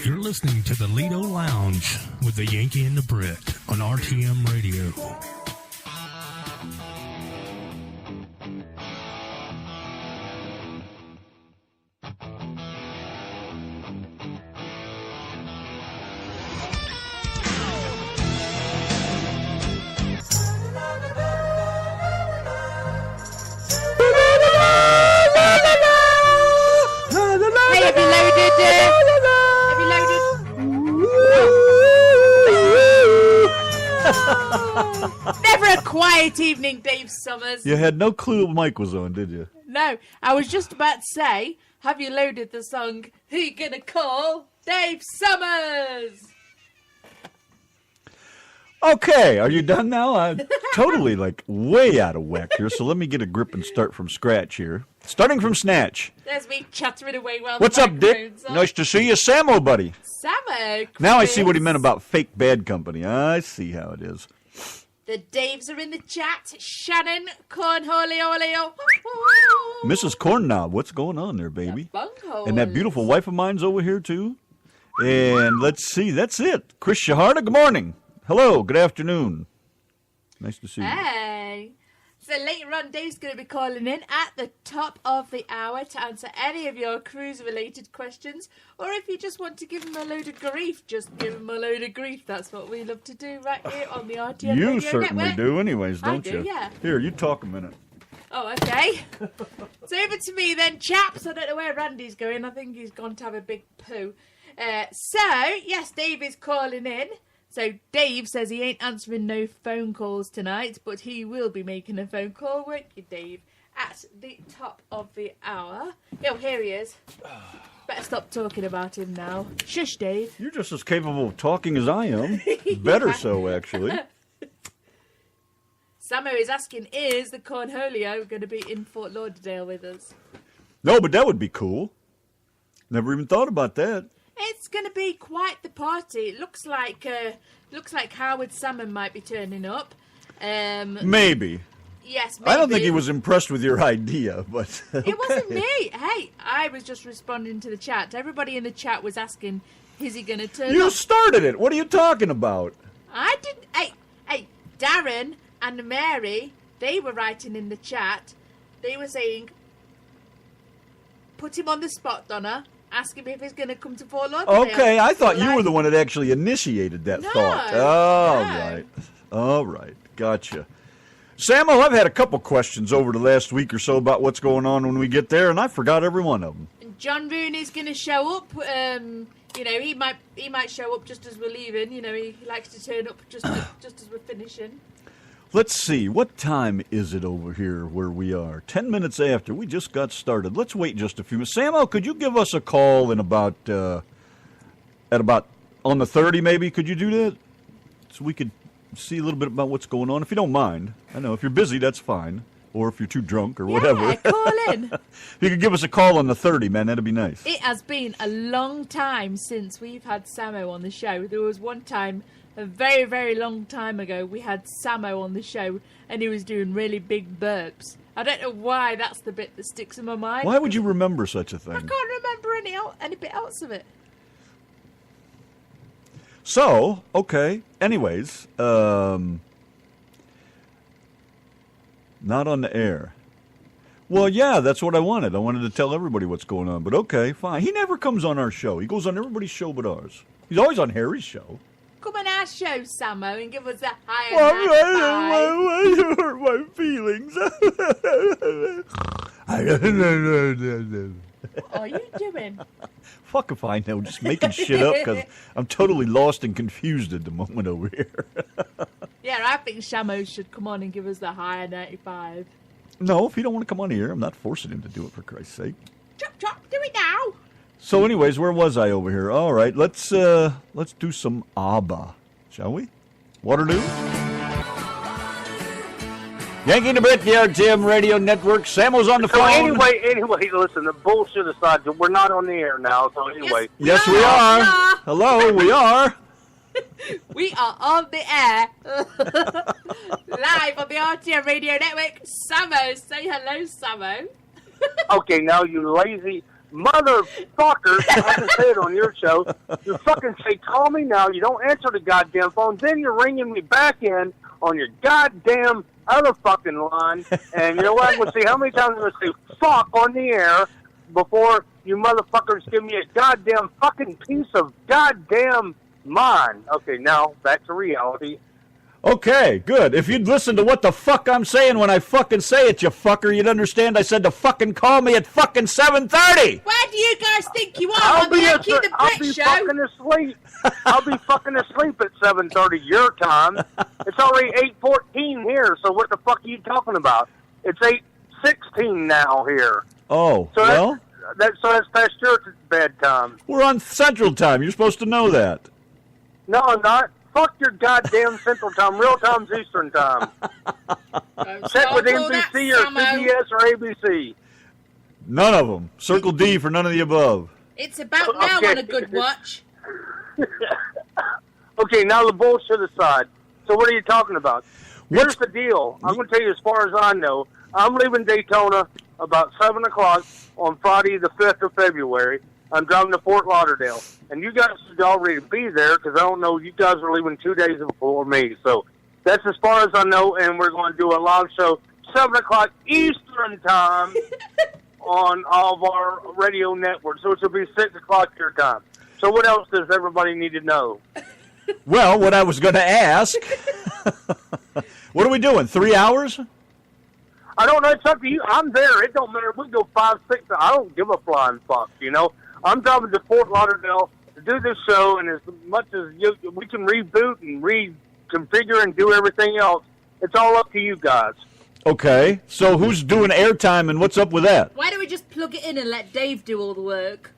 You're listening to the Lido Lounge with the Yanki and the Brit on RTM Radio. Never a quiet evening, Dave Summers. You had no clue Mike was on, did you? No, I was just about to say, have you loaded the song, Who You Gonna Call? Dave Summers! Okay, are you done now? I'm totally, way out of whack here, so let me get a grip and start from scratch here. Starting from Snatch. There's me chattering away while What's the up, Dick? Nice to see you. Samo, buddy. Samo, Now I see what he meant about fake bad company. I see how it is. The Daves are in the chat. Shannon, Cornholio. Mrs. Cornknob, what's going on there, baby? Bunghole. And that beautiful wife of mine's over here, too. And let's see, that's it. Chris Shaharda, good morning. Hello, good afternoon. Nice to see you. Hey. So later on, Dave's going to be calling in at the top of the hour to answer any of your cruise-related questions. Or if you just want to give him a load of grief, just give him a load of grief. That's what we love to do right here on the RTM Radio You certainly Network. do anyways, don't I you? do, yeah. Here, you talk a minute. Oh, okay. It's over to me then, chaps. I don't know where Randy's going. I think he's gone to have a big poo. Yes, Dave is calling in. So Dave says he ain't answering no phone calls tonight, but he will be making a phone call, won't you, Dave? At the top of the hour. Oh, here he is. Better stop talking about him now. Shush, Dave. You're just as capable of talking as I am. Better so, actually. Samo is asking, is the Cornholio going to be in Fort Lauderdale with us? No, but that would be cool. Never even thought about that. It's going to be quite the party. It looks like Howard Salmon might be turning up. Maybe. Yes, maybe. I don't think he was impressed with your idea, but okay. It wasn't me. Hey, I was just responding to the chat. Everybody in the chat was asking, is he going to turn up? You started it. What are you talking about? I didn't. Hey, Darren and Mary, they were writing in the chat. They were saying, put him on the spot, Donna. Ask him if he's going to come to Fort Lauderdale. Okay, I thought you were the one that actually initiated that thought. No. All right. Gotcha. Samo, I've had a couple questions over the last week or so about what's going on when we get there, and I forgot every one of them. John Rooney's going to show up. He might show up just as we're leaving. He likes to turn up just as we're finishing. Let's see. What time is it over here where we are? 10 minutes after. We just got started. Let's wait just a few minutes. Samo, could you give us a call in about on the 30 maybe? Could you do that? So we could see a little bit about what's going on, if you don't mind. I know, if you're busy, that's fine. Or if you're too drunk or whatever. Yeah, call in. If you could give us a call on the 30, man, that'd be nice. It has been a long time since we've had Samo on the show. There was one time, a very, very long time ago, we had Samo on the show, and he was doing really big burps. I don't know why that's the bit that sticks in my mind. Why would you remember such a thing? I can't remember any bit else of it. So, okay. Anyways, not on the air. Well, yeah, that's what I wanted. I wanted to tell everybody what's going on. But okay, fine. He never comes on our show. He goes on everybody's show but ours. He's always on Harry's show. Come on our show, Samo, and give us a higher Why you hurt my feelings? What are you doing? Fuck if I know. Just making shit up because I'm totally lost and confused at the moment over here. Yeah, I think Shamo should come on and give us the higher 95. No, if you don't want to come on here, I'm not forcing him to do it, for Christ's sake. Chop, do it now. So anyways, where was I over here? All right, let's do some ABBA, shall we? Waterloo? Yanki and the Brit, the RTM Radio Network. Samo's on the phone. Anyway, listen, the bullshit aside, we're not on the air now, so anyway. Yes, we are. Hello, we are. We are on the air. Live on the RTM Radio Network. Samo, say hello, Samo. Okay, now you lazy motherfuckers, I can say it on your show, you fucking say, call me now, you don't answer the goddamn phone, then you're ringing me back in on your goddamn other fucking line, and you know what, we'll see how many times I'm going to say fuck on the air before you motherfuckers give me a goddamn fucking piece of goddamn mind. Okay, now, back to reality. Okay, good. If you'd listen to what the fuck I'm saying when I fucking say it, you fucker, you'd understand I said to fucking call me at fucking 7:30. Where do you guys think you are on the Yanki the Brit show? Fucking asleep. I'll be fucking asleep at 7:30 your time. It's already 8:14 here, so what the fuck are you talking about? It's 8:16 now here. Oh, so well? That's past your bedtime. We're on Central Time. You're supposed to know that. No, I'm not. Fuck your goddamn Central Time. Real time's Eastern Time. Check with NBC or CBS or ABC. None of them. Circle D for none of the above. It's about now on a good watch. Okay, now the bullshit aside. So what are you talking about? Here's the deal. I'm going to tell you as far as I know. I'm leaving Daytona about 7 o'clock on Friday the 5th of February. I'm driving to Fort Lauderdale. And you guys should already be there because I don't know. You guys are leaving 2 days before me. So that's as far as I know. And we're going to do a live show 7 o'clock Eastern Time on all of our radio networks. So it will be 6 o'clock your time. So what else does everybody need to know? Well, what I was going to ask, what are we doing, 3 hours? I don't know. It's up to you. I'm there. It don't matter. We go 5, 6. I don't give a flying fuck, you know. I'm driving to Fort Lauderdale to do this show, and as much as we can reboot and reconfigure and do everything else, it's all up to you guys. Okay. So who's doing airtime, and what's up with that? Why don't we just plug it in and let Dave do all the work?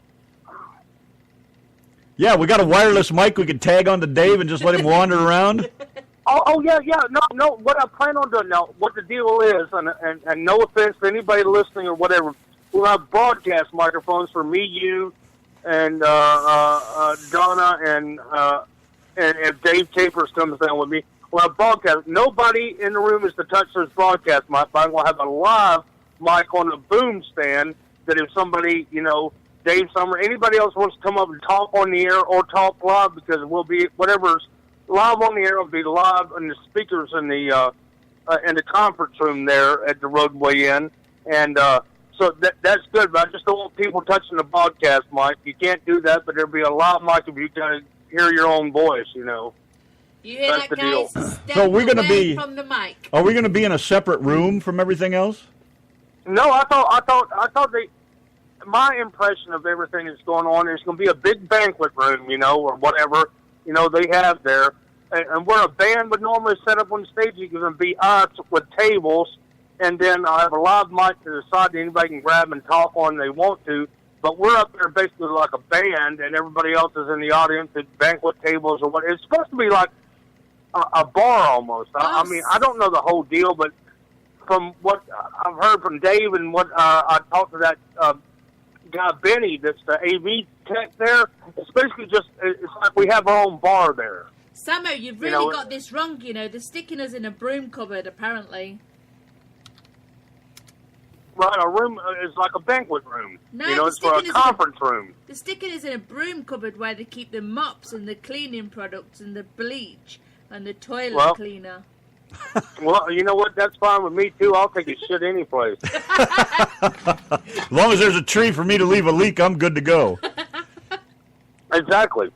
Yeah, we got a wireless mic we can tag onto Dave and just let him wander around. Oh, yeah. No. What I plan on doing now, what the deal is, and no offense to anybody listening or whatever, we'll have broadcast microphones for me, you, and Donna, and if Dave Capers comes down with me, we'll have broadcast. Nobody in the room is to touch this broadcast mic, but I'm going to have a live mic on a boom stand that if somebody, you know, Dave Summer, anybody else wants to come up and talk on the air or talk live, because it will be whatever's live on the air will be live on the speakers in the conference room there at the Roadway Inn, and so that's good. But I just don't want people touching the broadcast mic. You can't do that, but there'll be a live mic if you kind of hear your own voice, you know. You hear That's that, the deal. guys? Step So we're going to away be from the mic. Are we going to be in a separate room from everything else? No, I thought they. My impression of everything that's going on is going to be a big banquet room, you know, or whatever, you know, they have there. And where a band would normally set up on the stage, you can be us with tables, and then I'll have a live mic to the side that anybody can grab and talk on they want to. But we're up there basically like a band, and everybody else is in the audience at banquet tables or what. It's supposed to be like a bar almost. I mean, I don't know the whole deal, but from what I've heard from Dave and what I talked to that guy Benny, that's the AV tech there, it's basically just, it's like we have our own bar there. Samo, you've really got this wrong, you know. They're sticking us in a broom cupboard, apparently. Right, a room is like a banquet room. No, you know, it's for a conference room. They're sticking us in a broom cupboard where they keep the mops and the cleaning products and the bleach and the toilet cleaner. Well, you know what? That's fine with me, too. I'll take a shit any place. As long as there's a tree for me to leave a leak, I'm good to go. Exactly.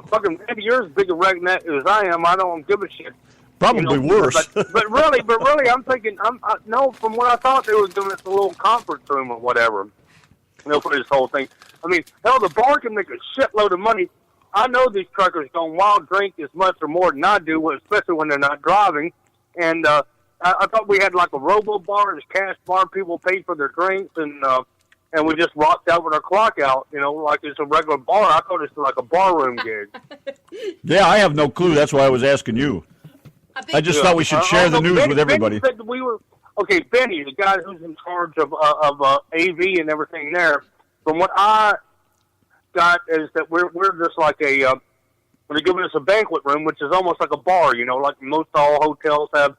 Fucking, maybe you're as big a redneck as I am. I don't give a shit. Probably worse. But really, I'm thinking, no, from what I thought they were doing this a little conference room or whatever. You know, for this whole thing. I mean, hell, the bar can make a shitload of money. I know these truckers don't wild drink as much or more than I do, especially when they're not driving. And I thought we had like a robo bar, this cash bar. People paid for their drinks, and we just rocked out with our clock out, you know, like it's a regular bar. I thought it was like a barroom gig. Yeah, I have no clue. That's why I was asking you. I just thought we should share the news with everybody. Benny said we were, okay, Benny, the guy who's in charge of AV and everything there, from what I got is that we're just like they're giving us a banquet room, which is almost like a bar, you know, like most all hotels have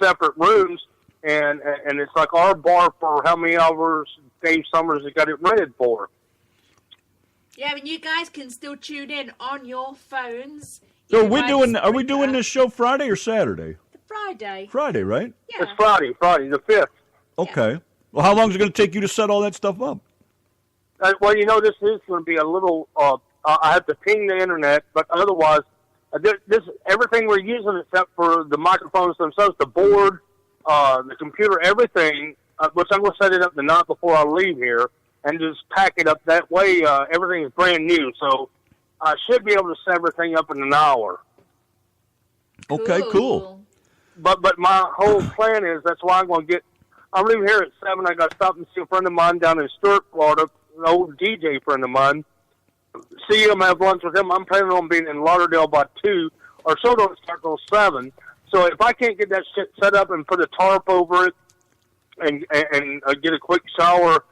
separate rooms, and it's like our bar for how many hours Dave Summers has got it rented for. Yeah, and you guys can still tune in on your phones. So are we doing this show Friday or Saturday? Friday. Friday, right? Yeah. It's Friday the 5th. Okay. Yeah. Well, how long is it going to take you to set all that stuff up? Well, this is going to be a little. I have to ping the internet, but otherwise, this everything we're using except for the microphones themselves, the board, the computer, everything. Which I'm going to set it up the night before I leave here, and just pack it up that way. Everything is brand new, so I should be able to set everything up in an hour. Okay, cool. But my whole plan is that's why I'm leaving here at 7. I got to stop and see a friend of mine down in Stewart, Florida, an old DJ friend of mine. See him, have lunch with him. I'm planning on being in Lauderdale by 2, or so don't start till 7. So if I can't get that shit set up and put a tarp over it and get a quick shower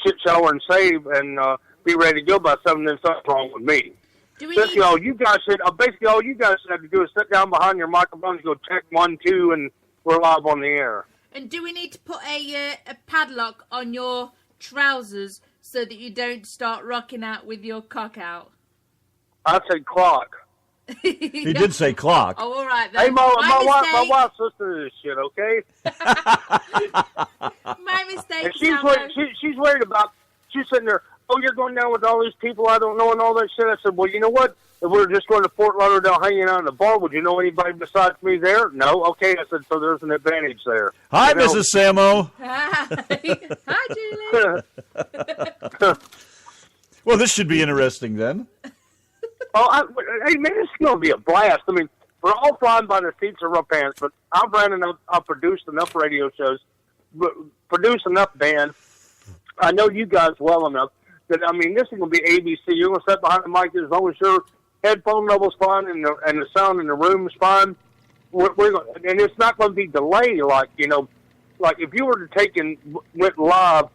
and save and be ready to go by 7, then something's wrong with me. Basically, all you guys should have to do is sit down behind your microphones, go check 1, 2, and we're live on the air. And do we need to put a padlock on your trousers so that you don't start rocking out with your cock out? I said clock. He did say clock. Oh, all right then. Hey, my wife's listening to this shit, okay? My mistake, and she's worried about, she's sitting there, oh, you're going down with all these people I don't know and all that shit. I said, well, you know what? If we were just going to Fort Lauderdale hanging out in the bar, would you know anybody besides me there? No? Okay, I said, so there's an advantage there. Hi, Mrs. Samo. Hi, Julie. Well, this should be interesting then. Hey, man, this is going to be a blast. I mean, we're all flying by the seats of our pants, but I've produced enough radio shows, produced enough bands. I know you guys well enough that, I mean, this is going to be ABC. You're going to sit behind the mic as long as your headphone level's fine and the sound in the room is fine. And it's not going to be delayed like if you were to went live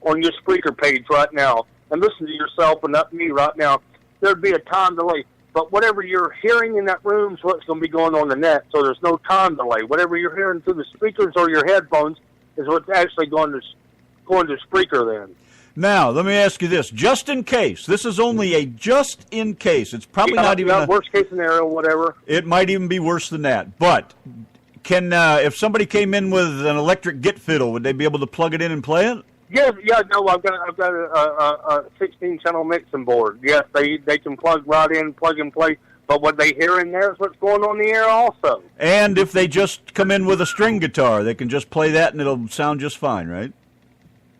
on your Spreaker page right now and listen to yourself and not me right now, there'd be a time delay. But whatever you're hearing in that room is what's going to be going on the net, so there's no time delay. Whatever you're hearing through the speakers or your headphones is what's actually going to Spreaker then. Now, let me ask you this. Just in case. This is only a just in case. It's probably not even a worst case scenario, whatever. It might even be worse than that. But can if somebody came in with an electric git fiddle, would they be able to plug it in and play it? Yeah, no, I've got a 16-channel mixing board. Yes, they can plug right in, plug and play. But what they hear in there is what's going on the air also. And if they just come in with a string guitar, they can just play that and it'll sound just fine, right?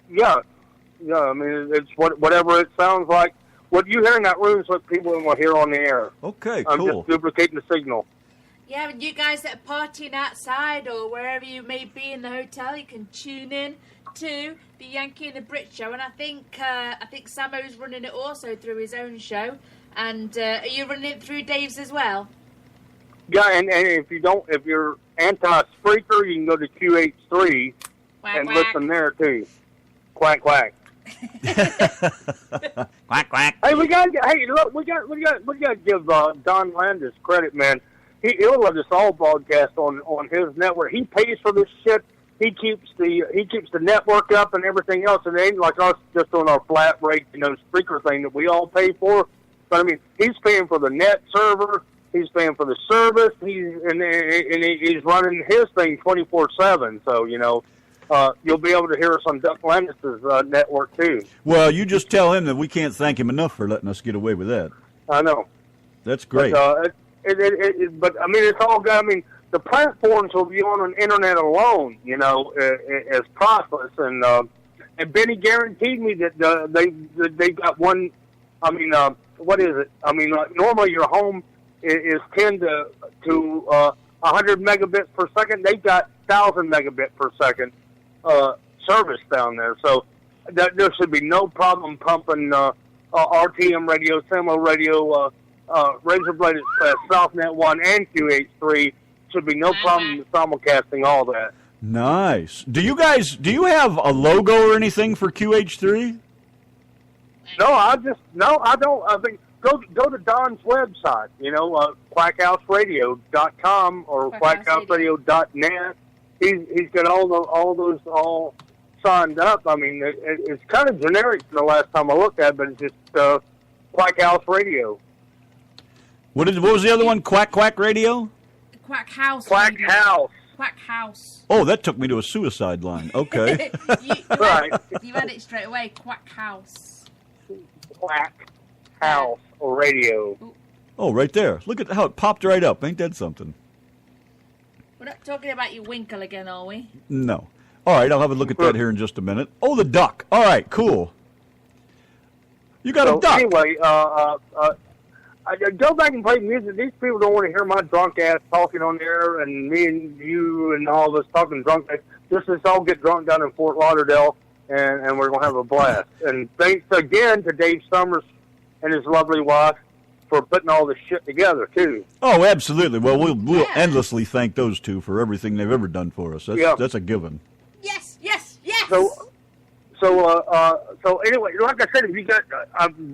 Yeah. I mean, it's whatever it sounds like. What you hear in that room is what people will hear on the air. Okay, cool. I'm just duplicating the signal. Yeah, and you guys that are partying outside or wherever you may be in the hotel, you can tune in to the Yankee and the Brit show. And I think Samo's running it also through his own show. And are you running it through Dave's as well? Yeah, and if you're anti-Spreaker, you can go to QH3 and listen there too. Quack quack. Quack quack. Hey, we got to give Don Landis credit, man. He'll let us all broadcast on his network. He pays for this shit. He keeps the network up and everything else. And it ain't like us just on our flat rate, Spreaker thing that we all pay for. But I mean, he's paying for the net server. He's paying for the service. He's running his thing 24/7. So you'll be able to hear us on Duck Landis' network too. Well, you just tell him that we can't thank him enough for letting us get away with that. I know. That's great. But I mean, it's all good. I mean, the platforms will be on the internet alone, as priceless. And Benny guaranteed me that they got one. I mean, what is it? I mean, normally your home is 10 to 100 megabits per second. They've got 1,000 megabit per second service down there. So there should be no problem pumping RTM radio, Samo radio, Razorblade Express, SouthNet 1, and QH3. Should be no problem simulcasting all that. Nice. Do you have a logo or anything for QH3? No, I don't. I think go to Don's website, quackhouseradio.com or quackhouseradio.net. He's got all those signed up. I mean, it's kind of generic from the last time I looked at it, but it's just Quack House Radio. What was the other one? Quack Radio? Quack House. Quack Radio. House. Quack House. Oh, that took me to a suicide line. Okay. Right. You had it straight away. Quack House. Quack House Radio. Oh, right there. Look at how it popped right up. Ain't that something? We're not talking about your winkle again, are we? No. All right, I'll have a look at that here in just a minute. Oh, the duck. All right, cool. You got a duck. Anyway, I go back and play music. These people don't want to hear my drunk ass talking on there, and me and you and all of us talking drunk. Let's all get drunk down in Fort Lauderdale, and we're going to have a blast. And thanks again to Dave Summers and his lovely wife for putting all this shit together, too. Oh, absolutely. Well, we'll endlessly thank those two for everything they've ever done for us. That's a given. Yes. So anyway, like I said, if you got, I'm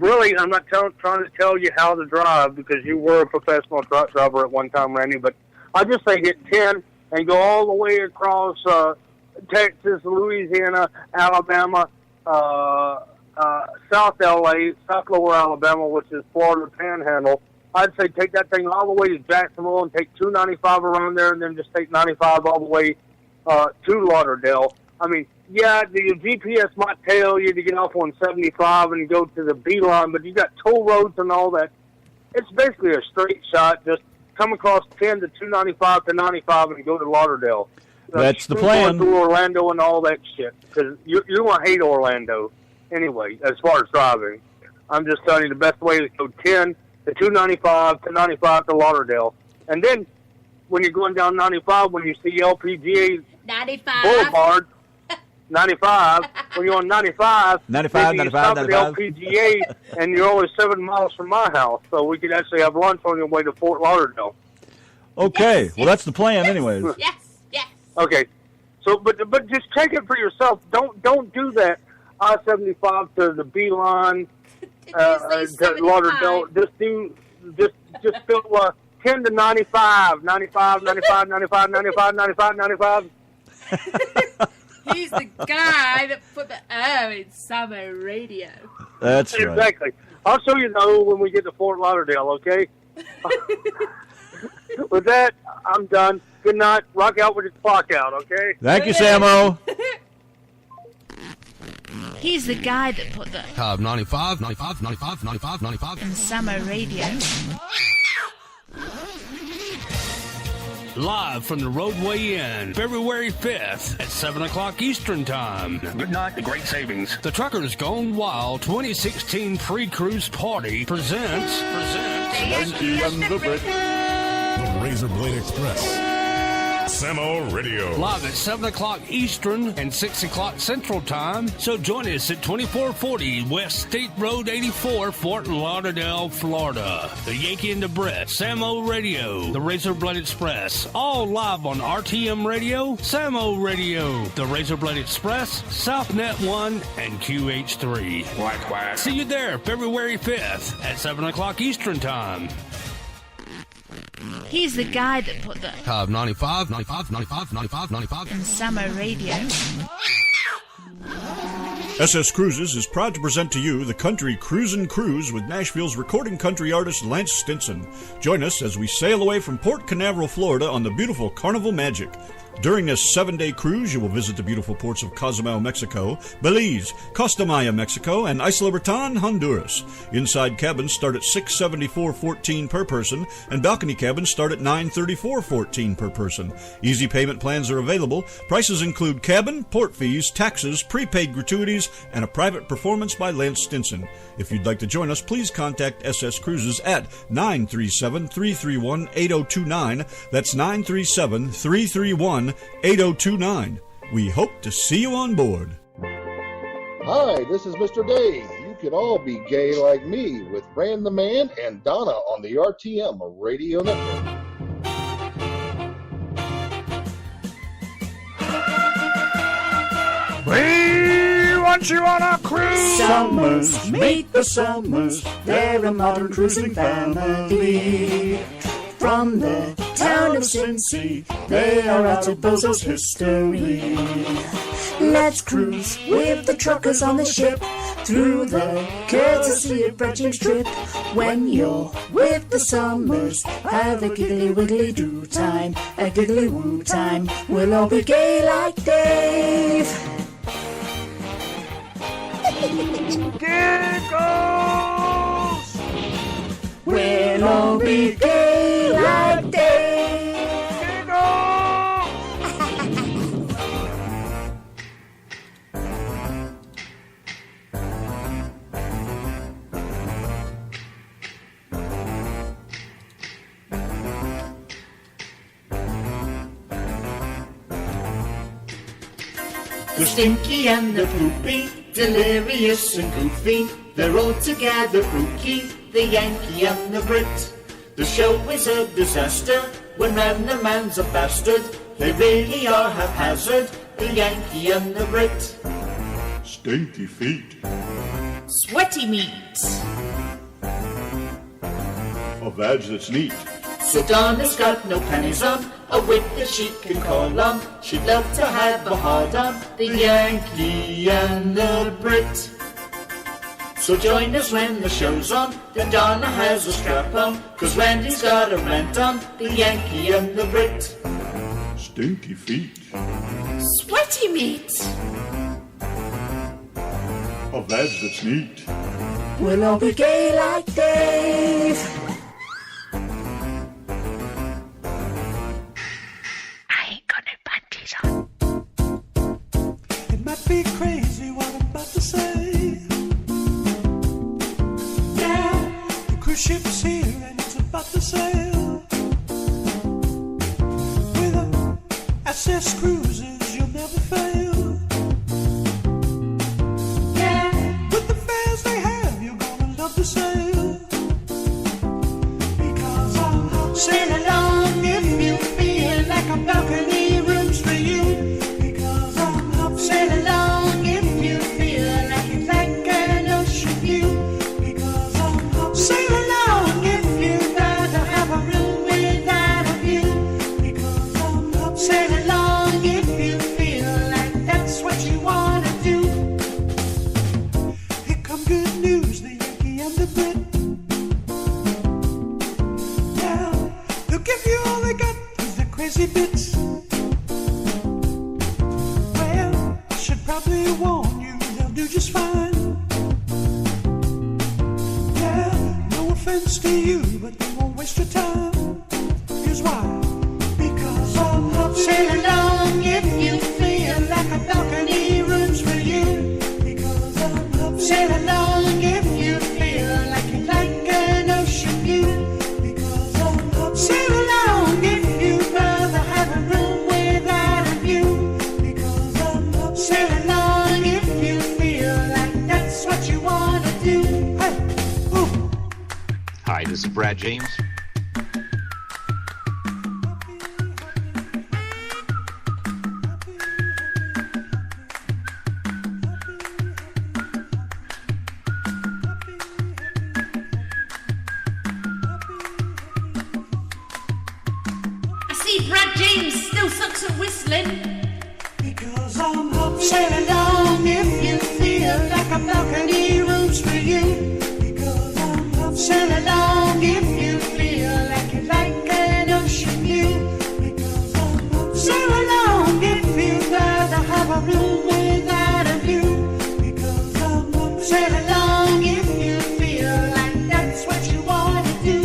not trying to tell you how to drive because you were a professional truck driver at one time, Randy. But I just say get 10 and go all the way across Texas, Louisiana, Alabama, South LA, South Lower Alabama, which is Florida Panhandle. I'd say take that thing all the way to Jacksonville and take 295 around there, and then just take 95 all the way to Lauderdale. I mean, yeah, the GPS might tell you to get off on 75 and go to the B-line, but you got toll roads and all that. It's basically a straight shot. Just come across 10 to 295 to 95 and go to Lauderdale. That's the plan. Through Orlando and all that shit, because you're going to hate Orlando anyway, as far as driving. I'm just telling you the best way is to go 10 to 295 to 95 to Lauderdale. And then when you're going down 95, when you see LPGA 95. Boulevard, 95, when you're on 95, 95, maybe you stop at LPGA, and you're only 7 miles from my house, so we could actually have lunch on your way to Fort Lauderdale. Okay, well, that's the plan anyways. Yes. Okay, so but just take it for yourself. Don't do that I-75 to the B-line to Lauderdale. Just do 10 to 95, 95, 95, 95, 95, 95, 95. He's the guy that put the O in summer radio. That's right. Exactly. I'll show you though when we get to Fort Lauderdale, okay? With that, I'm done. Good night. Rock out with your clock out, okay? Thank you, Samo. He's the guy that put the 95 in summer radio. Live from the Roadway Inn, February 5th at 7 o'clock Eastern Time. Good night, the great savings. The Truckers Gone Wild 2016 Pre-Cruise Party presents Yanki and the Brit. The Razor Blade Express. Samo Radio. live at 7 o'clock Eastern and 6 o'clock Central Time. So join us at 2440 West State Road 84, Fort Lauderdale, Florida. The Yankee and the Brit, Samo Radio, the Razor Blade Express, all live on RTM Radio, Samo Radio, the Razor Blade Express, SouthNet 1, and QH3. Quack, quack. See you there February 5th at 7 o'clock Eastern Time. He's the guy that put the 95 in summer radio. SS Cruises is proud to present to you the Country Cruisin' Cruise with Nashville's recording country artist Lance Stinson. Join us as we sail away from Port Canaveral, Florida on the beautiful Carnival Magic. During this 7-day cruise, you will visit the beautiful ports of Cozumel, Mexico, Belize, Costa Maya, Mexico, and Isla Bertan, Honduras. Inside cabins start at $674.14 per person, and balcony cabins start at $934.14 per person. Easy payment plans are available. Prices include cabin, port fees, taxes, prepaid gratuities, and a private performance by Lance Stinson. If you'd like to join us, please contact SS Cruises at 937-331-8029. That's 937-331-8029. We hope to see you on board. Hi, this is Mr. Dave. You can all be gay like me with Rand the Man and Donna on the RTM Radio Network. We want you on a cruise. Summers, meet the Summers. They're a modern cruising family. From the town of Cincy, they are out to Bozo's history. Let's cruise with the truckers on the ship through the courtesy of Brett James trip. When you're with the Summers, have a giggly wiggly do time, a giggly woo time. We'll all be gay like Dave. Giggles! We'll all be gay like Dave. Giggles! The stinky and the poopy, delirious and goofy, they're all together spooky, the Yankee and the Brit. The show is a disaster, when round the man's a bastard, they really are haphazard, the Yankee and the Brit. Stinky feet. Sweaty meat. A vag that's neat. So Donna's got no pennies on, a wit that she can call on. She'd love to have a hard on, the Yankee and the Brit. So join us when the show's on, then Donna has a strap on, 'cause Randy's got a rant on, the Yankee and the Brit. Stinky feet. Sweaty meat. A vag that's neat. We'll all be gay like Dave. It might be crazy what I'm about to say. Now, the cruise ship's here and it's about to sail. With a SS Cruises, you'll never fail. Yeah, with the fares they have, you're gonna love to sail. Because I'll sail along if you feel like a balcony room's for you. Sail along if you feel like you like an ocean view. Because sail along if you'd rather have a room without a view. Because sail along if you feel like that's what you want to do. Here come good news, the Yankee and the Brit. Now, they'll give you all they got with the crazy bits. Probably warn you, they'll do just fine. Yeah, no offense to you, but they won't waste your time. Here's why. Because I'll sail along if you feel like a balcony room's for you. Because I'll sail along if you feel like you like an ocean view. Because I'll sail along if you'd rather have a room without a view. Because I'll sail along if you feel like that's what you want to do. Hey, ooh. Hi, this is Brad James. I see Brad James still sucks at whistling. Because I'm sail along if you feel like a balcony room's for you. Because I'm sail along if you feel like you like an ocean view. Because I'm sail along if you'd rather have a room without a view. Because I'm sail along if you feel like that's what you want to do.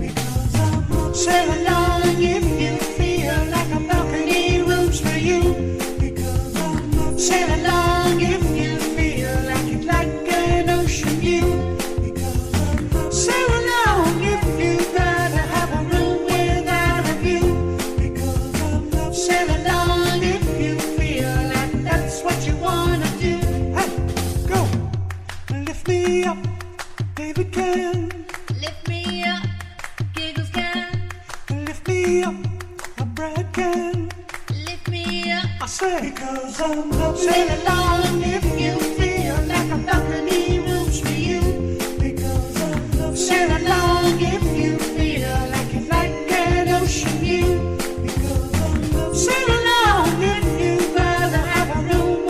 Because I'm sail along if you feel like a balcony room's for you. Sail along if you feel like you'd like an ocean view. Because sail along if you'd rather have a room without a view. Because sail along if you feel like that's what you want to do. Hey, go! Lift me up, David can. Lift me up, Giggles can. Lift me up, Brad can. Lift me up. I say, because I'm sail along if you feel like a balcony room's for you. Because I'm sail along if you feel like you like an ocean view. Because I'm sail along if you'd rather have a room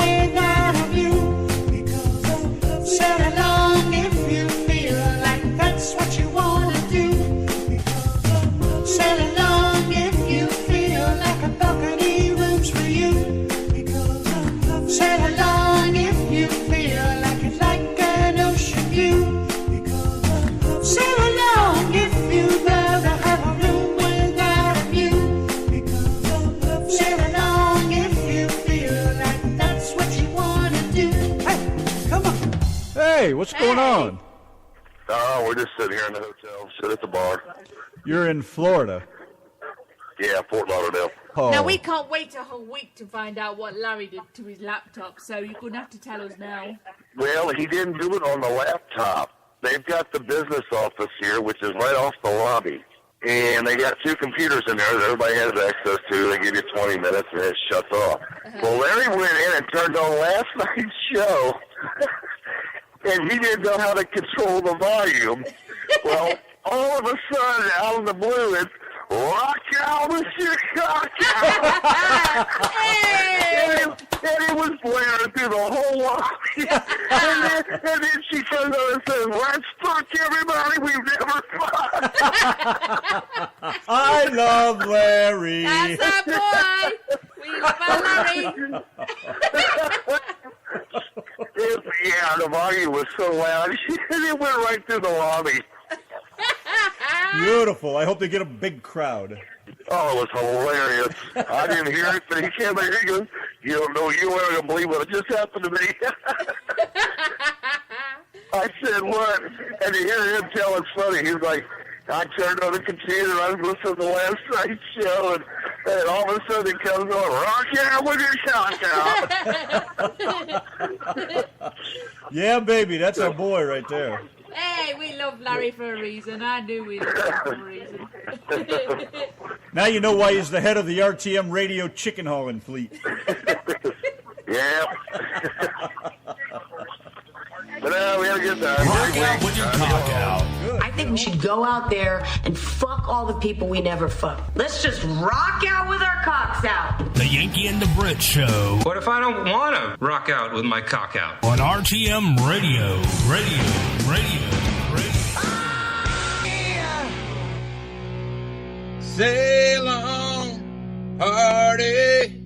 what's going on? Oh, we're just sitting here in the hotel, sit at the bar. You're in Florida. Yeah, Fort Lauderdale. Oh. Now, we can't wait a whole week to find out what Larry did to his laptop, so you're going to have to tell us now. Well, he didn't do it on the laptop. They've got the business office here, which is right off the lobby. And they got 2 computers in there that everybody has access to. They give you 20 minutes and it shuts off. Well, Larry went in and turned on last night's show, and he didn't know how to control the volume. Well, all of a sudden, out of the blue, it's rock out the Chicago. And it was blaring through the whole lobby. and then she turns on and says, "Let's fuck everybody we've never fucked." I love Larry. That's our boy. We love our Larry. Yeah, the volume was so loud. It went right through the lobby. Beautiful. I hope they get a big crowd. Oh, it was hilarious. I didn't hear it, but he came in here and goes, "You don't know, you aren't going to believe what just happened to me." I said, "What?" And to hear him tell it's funny, he's like, "I turned on the computer, I was listening to the last night's show, and all of a sudden it comes on, rock out with your shock out." Yeah, baby, that's our boy right there. Hey, we love Larry for a reason. I knew we loved him for a reason. Now you know why he's the head of the RTM radio chicken hauling fleet. Yeah. But we had a good time. Rock out with your cock out. I think we should go out there and fuck all the people we never fucked. Let's just rock out with our cocks out. The Yanky and the Brit Show. What if I don't want to rock out with my cock out? On RTM Radio. Radio. Sail on, party.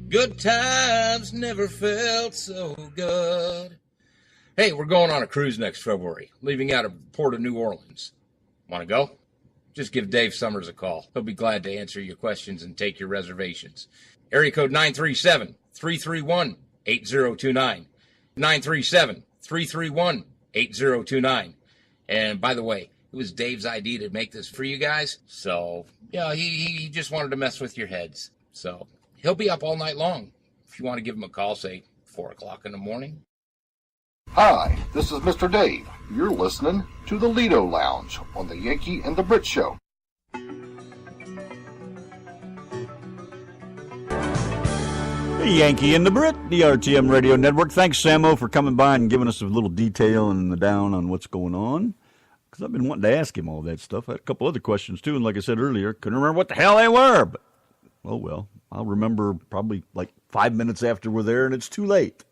Good times never felt so good. Hey, we're going on a cruise next February, leaving out of Port of New Orleans. Want to go? Just give Dave Summers a call. He'll be glad to answer your questions and take your reservations. Area code 937-331-8029. 937-331-8029. And by the way, it was Dave's idea to make this for you guys. So, yeah, he just wanted to mess with your heads. So, he'll be up all night long. If you want to give him a call, say 4 o'clock in the morning. Hi, this is Mr. Dave. You're listening to the Lido Lounge on the Yanky and the Brit Show. The Yankee and the Brit, the RTM Radio Network. Thanks, Samo, for coming by and giving us a little detail and the down on what's going on. Because I've been wanting to ask him all that stuff. I had a couple other questions, too, and like I said earlier, couldn't remember what the hell they were. But, oh, well, I'll remember probably like 5 minutes after we're there, and it's too late.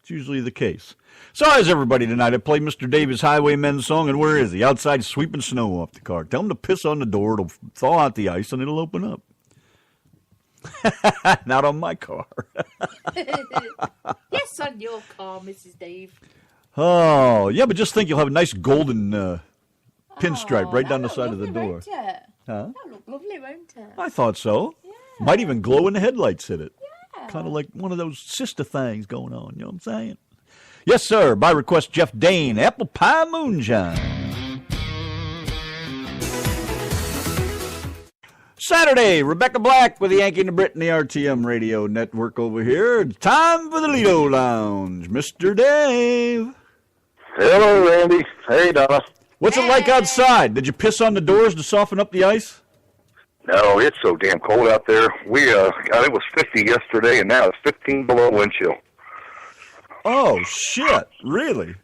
It's usually the case. So how's everybody tonight? I played Mr. Davis' Highwaymen song, and where is he? Outside sweeping snow off the car. Tell him to piss on the door. It'll thaw out the ice, and it'll open up. Not on my car. Yes, on your car, Mrs. Dave. Oh, yeah, but just think you'll have a nice golden pinstripe right down the side of the door. Won't it? Huh? That'll look lovely, won't it? I thought so. Yeah. Might even glow in the headlights in it. Yeah. Kind of like one of those sister things going on, you know what I'm saying? Yes, sir. By request, Jeff Dane, Apple Pie Moonshine. Saturday, Rebecca Black with the Yankee and the Brit and the RTM Radio Network over here. It's time for the Lido Lounge. Mr. Dave. Hello, Randy. Hey, Donna. What's it like outside? Did you piss on the doors to soften up the ice? No, it's so damn cold out there. God, it was 50 yesterday, and now it's 15 below wind chill. Oh, shit. Really?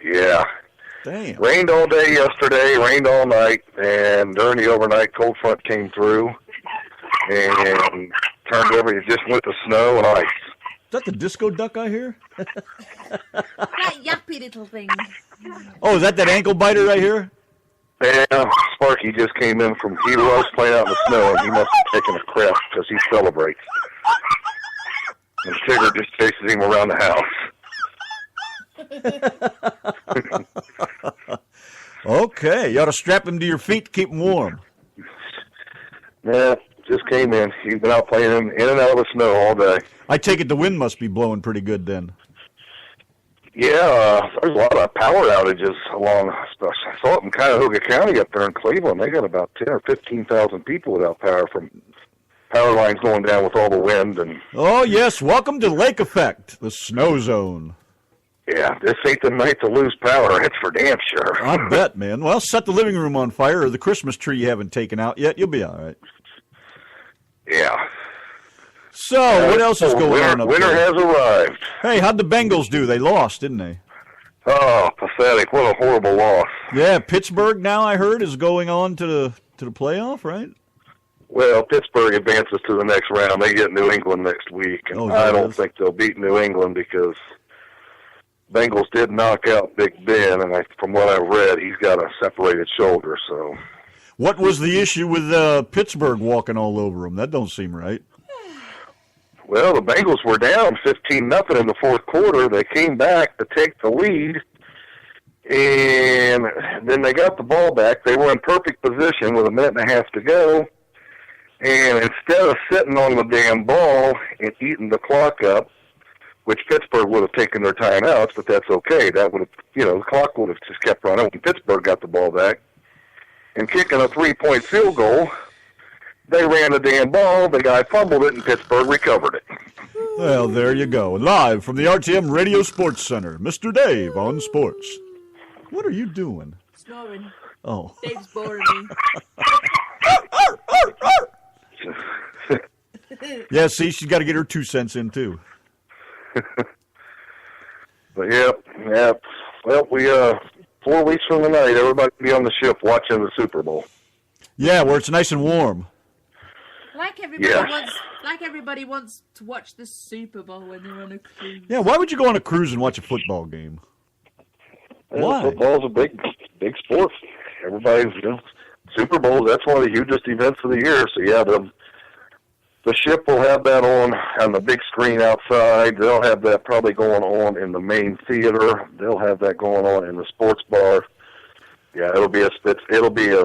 Yeah. Damn. Rained all day yesterday, rained all night, and during the overnight, cold front came through and turned over. It just went to snow and ice. Is that the disco duck I hear? That yappy little thing. Oh, is that ankle biter right here? Yeah, Sparky just came in he was playing out in the snow, and he must have taken a crap because he celebrates. And Tigger just chases him around the house. Okay, you ought to strap him to your feet to keep him warm. Yeah, just came in. He's been out playing in and out of the snow all day. I take it the wind must be blowing pretty good then. Yeah, there's a lot of power outages along. I saw it in Cuyahoga County up there in Cleveland. They got about 10 or 15,000 people without power from power lines going down with all the wind. And oh, yes. Welcome to Lake Effect, the snow zone. yeah, this ain't the night to lose power. That's for damn sure. I bet, man. Well, set the living room on fire or the Christmas tree you haven't taken out yet. You'll be all right. Yeah. So, what else is going on up Winter there? has arrived. Hey, how'd the Bengals do? They lost, didn't they? Oh, pathetic. What a horrible loss. Yeah, Pittsburgh now, I heard, is going on to the playoff, right? Well, Pittsburgh advances to the next round. They get New England next week. And I don't think they'll beat New England because Bengals did knock out Big Ben, and from what I've read, he's got a separated shoulder. So, what was the issue with Pittsburgh walking all over them? That don't seem right. Well, the Bengals were down 15-0 in the fourth quarter. They came back to take the lead, and then they got the ball back. They were in perfect position with a minute and a half to go, and instead of sitting on the damn ball and eating the clock up, which Pittsburgh would have taken their timeouts, but that's okay. That would have, the clock would have just kept running when Pittsburgh got the ball back, and kicking a 3-point field goal. They ran the damn ball, the guy fumbled it, and Pittsburgh recovered it. Well, there you go. Live from the RTM Radio Sports Center, Mr. Dave on sports. What are you doing? Snoring. Oh. Dave's boring me. Yeah, see, she's got to get her 2 cents in, too. But, yeah. Well, we, 4 weeks from tonight, everybody will be on the ship watching the Super Bowl. Yeah, where it's nice and warm. Like everybody wants to watch the Super Bowl when they're on a cruise. Yeah, why would you go on a cruise and watch a football game? Why? Football's a big sport. Everybody's, Super Bowl, that's one of the hugest events of the year. So, yeah, the ship will have that on the big screen outside. They'll have that probably going on in the main theater. They'll have that going on in the sports bar. Yeah, it'll be a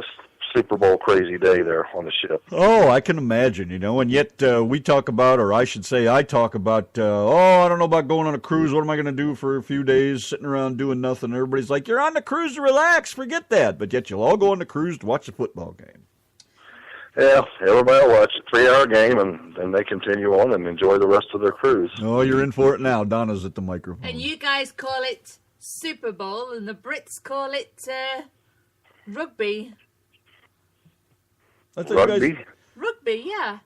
Super Bowl crazy day there on the ship. Oh, I can imagine, and yet we talk about, or I should say I talk about, I don't know about going on a cruise. What am I going to do for a few days sitting around doing nothing? Everybody's like, you're on the cruise to relax, forget that. But yet you'll all go on the cruise to watch the football game. Yeah, everybody will watch a 3-hour game, and then they continue on and enjoy the rest of their cruise. Oh, you're in for it now. Donna's at the microphone. And you guys call it Super Bowl, and the Brits call it rugby. Rugby? Rugby, yeah.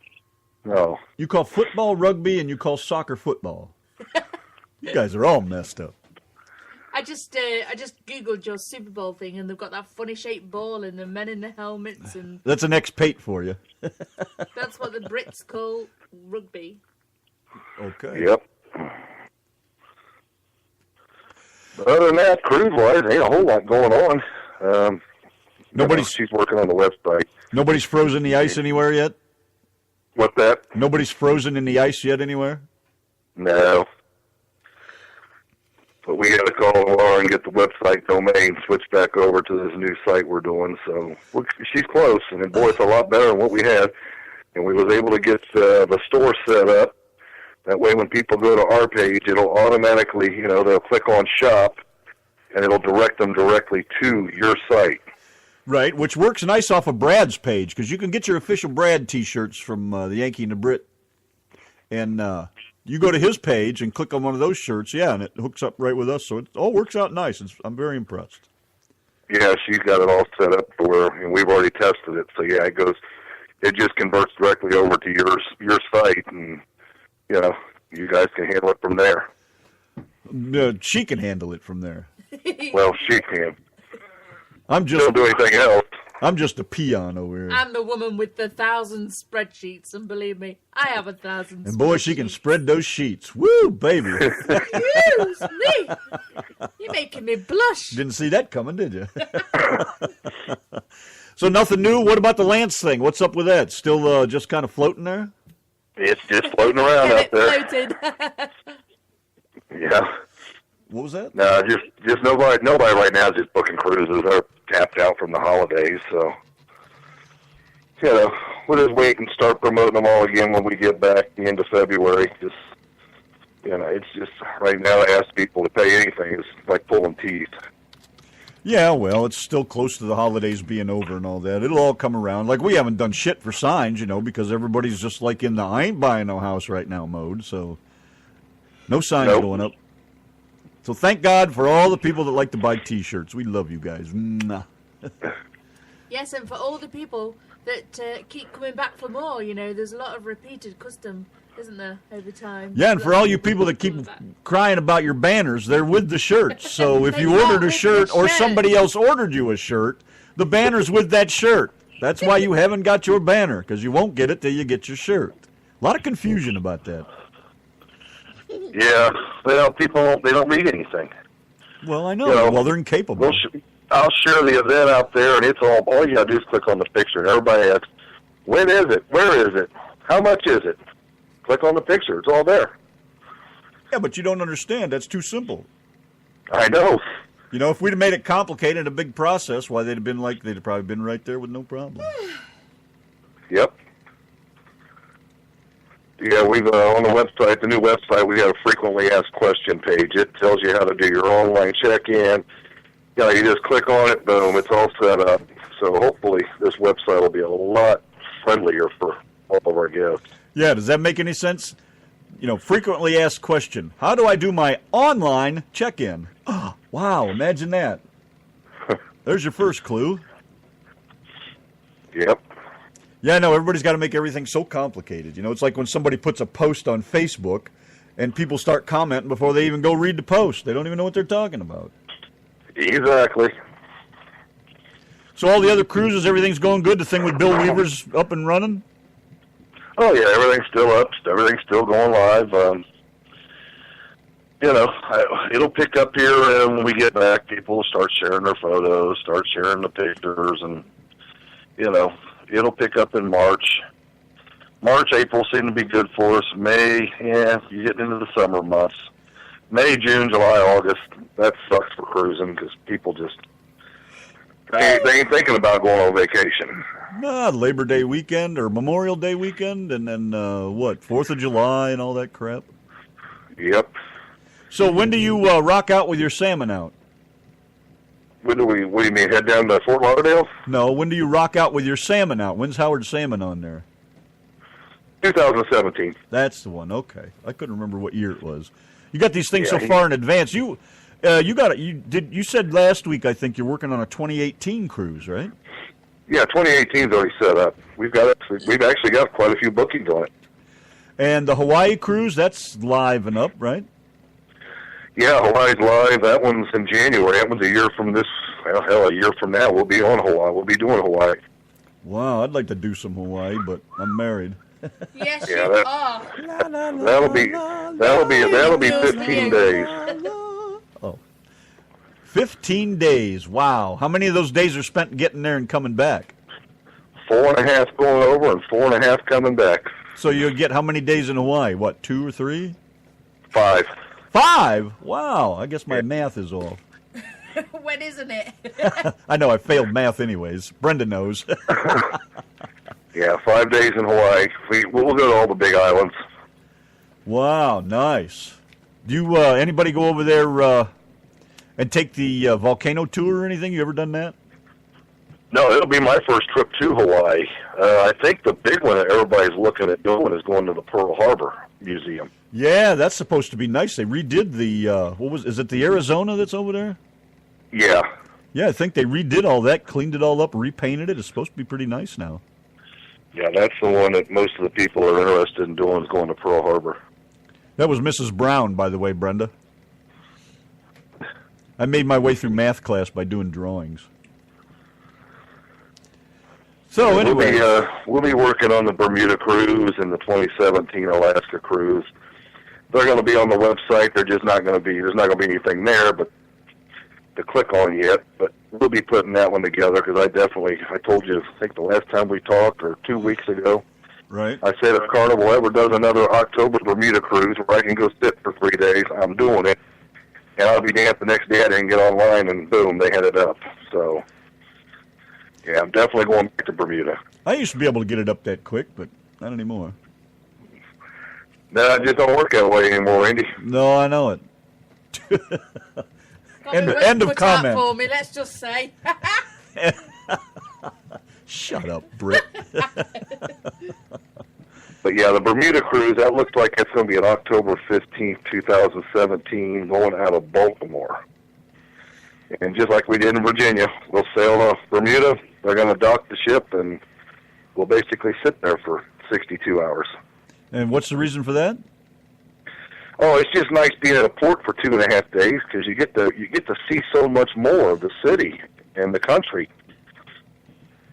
No. You call football rugby and you call soccer football. You guys are all messed up. I just Googled your Super Bowl thing, and they've got that funny shaped ball and the men in the helmets. And that's an ex-pate for you. That's what the Brits call rugby. Okay. Yep. But other than that, cruise-wise, ain't a whole lot going on. She's working on the website. Nobody's frozen the ice anywhere yet? What's that? Nobody's frozen in the ice yet anywhere? No. But we got to call Laura and get the website domain switched back over to this new site we're doing. So she's close, and boy, it's a lot better than what we had. And we was able to get the store set up. That way when people go to our page, it'll automatically, they'll click on shop, and it'll direct them directly to your site. Right, which works nice off of Brad's page, because you can get your official Brad T-shirts from the Yankee and the Brit. And you go to his page and click on one of those shirts, and it hooks up right with us. So it all works out nice. I'm very impressed. Yeah, she's got it all set up for her, and we've already tested it. So, yeah, it just converts directly over to your site, and, you guys can handle it from there. She can handle it from there. Well, she can. I'm just don't do anything else. I'm just a peon over here. I'm the woman with the 1,000 spreadsheets, and believe me, I have 1,000. And boy, she can spread those sheets. Woo, baby! Excuse me. You're making me blush. Didn't see that coming, did you? So nothing new. What about the Lance thing? What's up with that? Still just kind of floating there? It's just floating around out there. Floated. Yeah. What was that? No, just nobody right now is just booking cruises. They're tapped out from the holidays, so we'll just wait and start promoting them all again when we get back the end of February. Just You know, it's just right now to ask people to pay anything is like pulling teeth. Yeah, well, it's still close to the holidays being over and all that. It'll all come around. Like, we haven't done shit for signs, you know, because everybody's just like in the I ain't buying no house right now mode, so no signs going up. So thank God for all the people that like to buy T-shirts. We love you guys. Yes, and for all the people that keep coming back for more, you know, there's a lot of repeated custom, isn't there, over time? Yeah, and for all you people that keep crying about your banners, they're with the shirts. So if you ordered a shirt or somebody else ordered you a shirt, the banner's with that shirt. That's why you haven't got your banner, because you won't get it till you get your shirt. A lot of confusion about that. Yeah, well, people they don't read anything. Well, I know. Well, they're incapable. I'll share the event out there, and it's all you got to do is click on the picture, and everybody asks, when is it? Where is it? How much is it? Click on the picture. It's all there. Yeah, but you don't understand. That's too simple. I know. You know, if we'd have made it complicated, a big process, why they'd have probably been right there with no problem. Yep. Yeah, we've on the website, the new website, we have a frequently asked question page. It tells you how to do your online check-in. You know, you just click on it, boom, it's all set up. So hopefully this website will be a lot friendlier for all of our guests. Yeah, does that make any sense? You know, frequently asked question. How do I do my online check-in? Oh, wow, imagine that. There's your first clue. Yep. Yeah, no, everybody's got to make everything so complicated. You know, it's like when somebody puts a post on Facebook and people start commenting before they even go read the post. They don't even know what they're talking about. Exactly. So all the other cruises, everything's going good? The thing with Bill Weaver's up and running? Oh, yeah, everything's still up. Everything's still going live. You know, it'll pick up here, and when we get back, people will start sharing their photos, start sharing the pictures, and, you know, it'll pick up in March. March, April seem to be good for us. May, yeah, you get into the summer months. May, June, July, August, that sucks for cruising because people just, they ain't thinking about going on vacation. Labor Day weekend or Memorial Day weekend, and then, 4th of July and all that crap? Yep. So when do you rock out with your salmon out? What do you mean, head down to Fort Lauderdale? No, when do you rock out with your salmon out? When's Howard Salmon on there? 2017. That's the one, okay. I couldn't remember what year it was. You got these things so far in advance. You said last week, I think, you're working on a 2018 cruise, right? Yeah, 2018's already set up. We've actually got quite a few bookings on it. And the Hawaii cruise, that's live and up, right? Yeah, Hawaii's live. That one's in January. That one's a year from this. Well, hell, a year from now, we'll be on Hawaii. We'll be doing Hawaii. Wow, I'd like to do some Hawaii, but I'm married. Yes, yeah, you are. That'll be 15 days. Oh, 15 days. Wow. How many of those days are spent getting there and coming back? 4.5 going over and 4.5 coming back. So you'll get how many days in Hawaii? What, 2 or 3? 5. 5? Wow. I guess my math is off. When isn't it? I know, I failed math anyways. Brenda knows. Yeah, 5 days in Hawaii. We'll go to all the big islands. Wow, nice. Do you anybody go over there and take the volcano tour or anything? You ever done that? No, it'll be my first trip to Hawaii. I think the big one that everybody's looking at doing is going to the Pearl Harbor Museum. Yeah, that's supposed to be nice. They redid the is it the Arizona that's over there? Yeah. Yeah, I think they redid all that, cleaned it all up, repainted it. It's supposed to be pretty nice now. Yeah, that's the one that most of the people are interested in doing, is going to Pearl Harbor. That was Mrs. Brown, by the way, Brenda. I made my way through math class by doing drawings. So anyway, we'll be working on the Bermuda cruise and the 2017 Alaska cruise. They're going to be on the website. There's not going to be anything there, but to click on yet. But we'll be putting that one together because I told you, I think the last time we talked, or 2 weeks ago, right? I said if Carnival ever does another October Bermuda cruise where I can go sit for 3 days, I'm doing it. And I'll be damned the next day I didn't get online, and boom, they had it up. So, yeah, I'm definitely going back to Bermuda. I used to be able to get it up that quick, but not anymore. No, it just don't work that way anymore, Andy. No, I know it. End of comment. For me, let's just say. Shut up, Brit. But yeah, the Bermuda cruise, that looks like it's going to be on October 15th, 2017, going out of Baltimore. And just like we did in Virginia, we'll sail to Bermuda, they're going to dock the ship, and we'll basically sit there for 62 hours. And what's the reason for that? Oh, it's just nice being at a port for 2.5 days because you get to see so much more of the city and the country.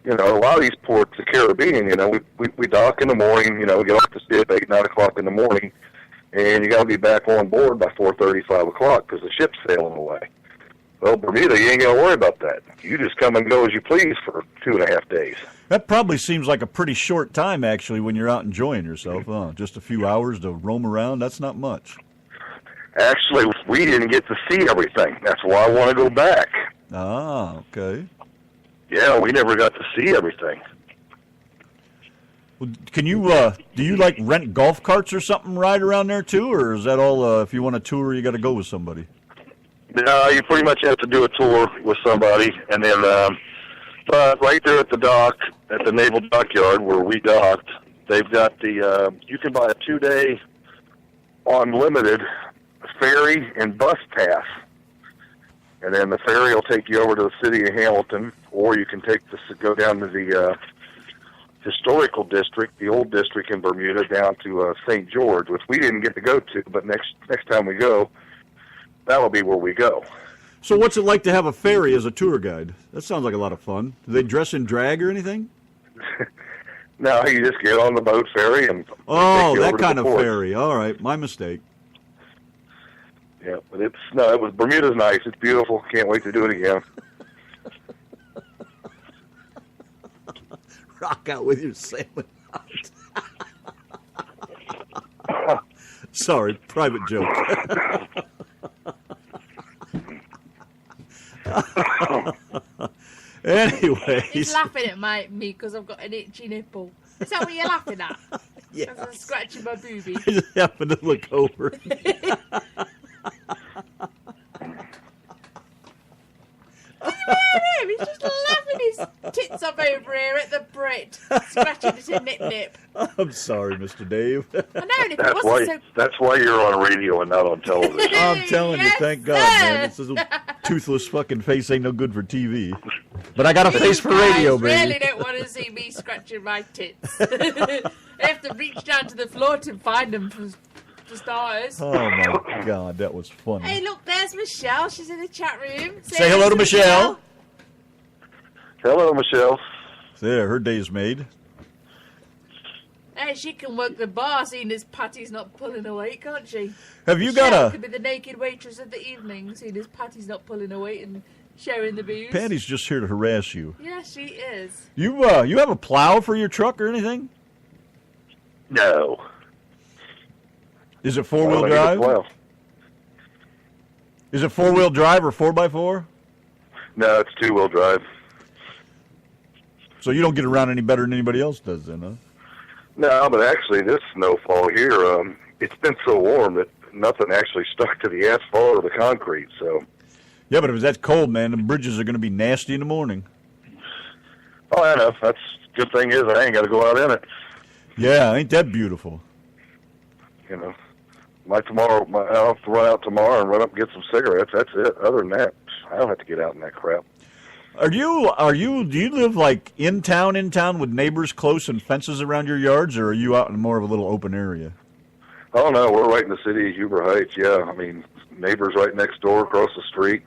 You know, a lot of these ports, the Caribbean, you know, we dock in the morning, you know, we get off the ship 8, 9 o'clock in the morning, and you got to be back on board by 4:30, 5 o'clock because the ship's sailing away. Well, Bermuda, you ain't got to worry about that. You just come and go as you please for 2.5 days. That probably seems like a pretty short time, actually, when you're out enjoying yourself. Huh? Just a few hours to roam around, that's not much. Actually, we didn't get to see everything. That's why I want to go back. Ah, okay. Yeah, we never got to see everything. Well, can you, do you, like, rent golf carts or something ride around there, too? Or is that all, if you want a tour, you got to go with somebody? No, you pretty much have to do a tour with somebody. And then right there at the dock, at the Naval Dockyard where we docked, they've got the, you can buy a 2-day unlimited ferry and bus pass. And then the ferry will take you over to the city of Hamilton, or you can go down to the historical district, the old district in Bermuda, down to St. George, which we didn't get to go to, but next time we go, that'll be where we go. So what's it like to have a ferry as a tour guide? That sounds like a lot of fun. Do they dress in drag or anything? No, you just get on the boat ferry and oh, that kind of ferry. All right, my mistake. Yeah, but Bermuda's nice. It's beautiful. Can't wait to do it again. Rock out with your salmon out. Sorry, private joke. Anyways. He's laughing at me because I've got an itchy nipple. Is that what you're laughing at? Yeah. I'm scratching my boobie. I just happened to look over. He's just laughing his tits up over here at the Brit, scratching his nip. I'm sorry, Mr. Dave. I know, and if it wasn't so... That's why you're on radio and not on television. I'm telling you, thank God, man. This little toothless fucking face ain't no good for TV. But I got a face for radio, baby. I really don't want to see me scratching my tits. I have to reach down to the floor to find them for starters. Oh, my God, that was funny. Hey, look, there's Michelle. She's in the chat room. Say hello to Michelle. Hello, Michelle. There, her day's made. Hey, she can work the bar, seeing as Patty's not pulling away, can't she? Have you Michelle got a... could be the naked waitress of the evening, seeing as Patty's not pulling away and sharing the booze. Patty's just here to harass you. Yeah, she is. You have a plow for your truck or anything? No. Is it four-wheel drive? Is it four-wheel drive or 4x4? No, it's 2-wheel drive. So you don't get around any better than anybody else does then, huh? No, but actually this snowfall here, it's been so warm that nothing actually stuck to the asphalt or the concrete, so... Yeah, but if it's that cold, man, the bridges are going to be nasty in the morning. Oh, I know. That's good thing is I ain't got to go out in it. Yeah, ain't that beautiful? You know, I'll have to run out tomorrow and run up and get some cigarettes. That's it. Other than that, I don't have to get out in that crap. Do you live like in town with neighbors close and fences around your yards, or are you out in more of a little open area? Oh, no, we're right in the city of Huber Heights, yeah. I mean, neighbors right next door, across the street.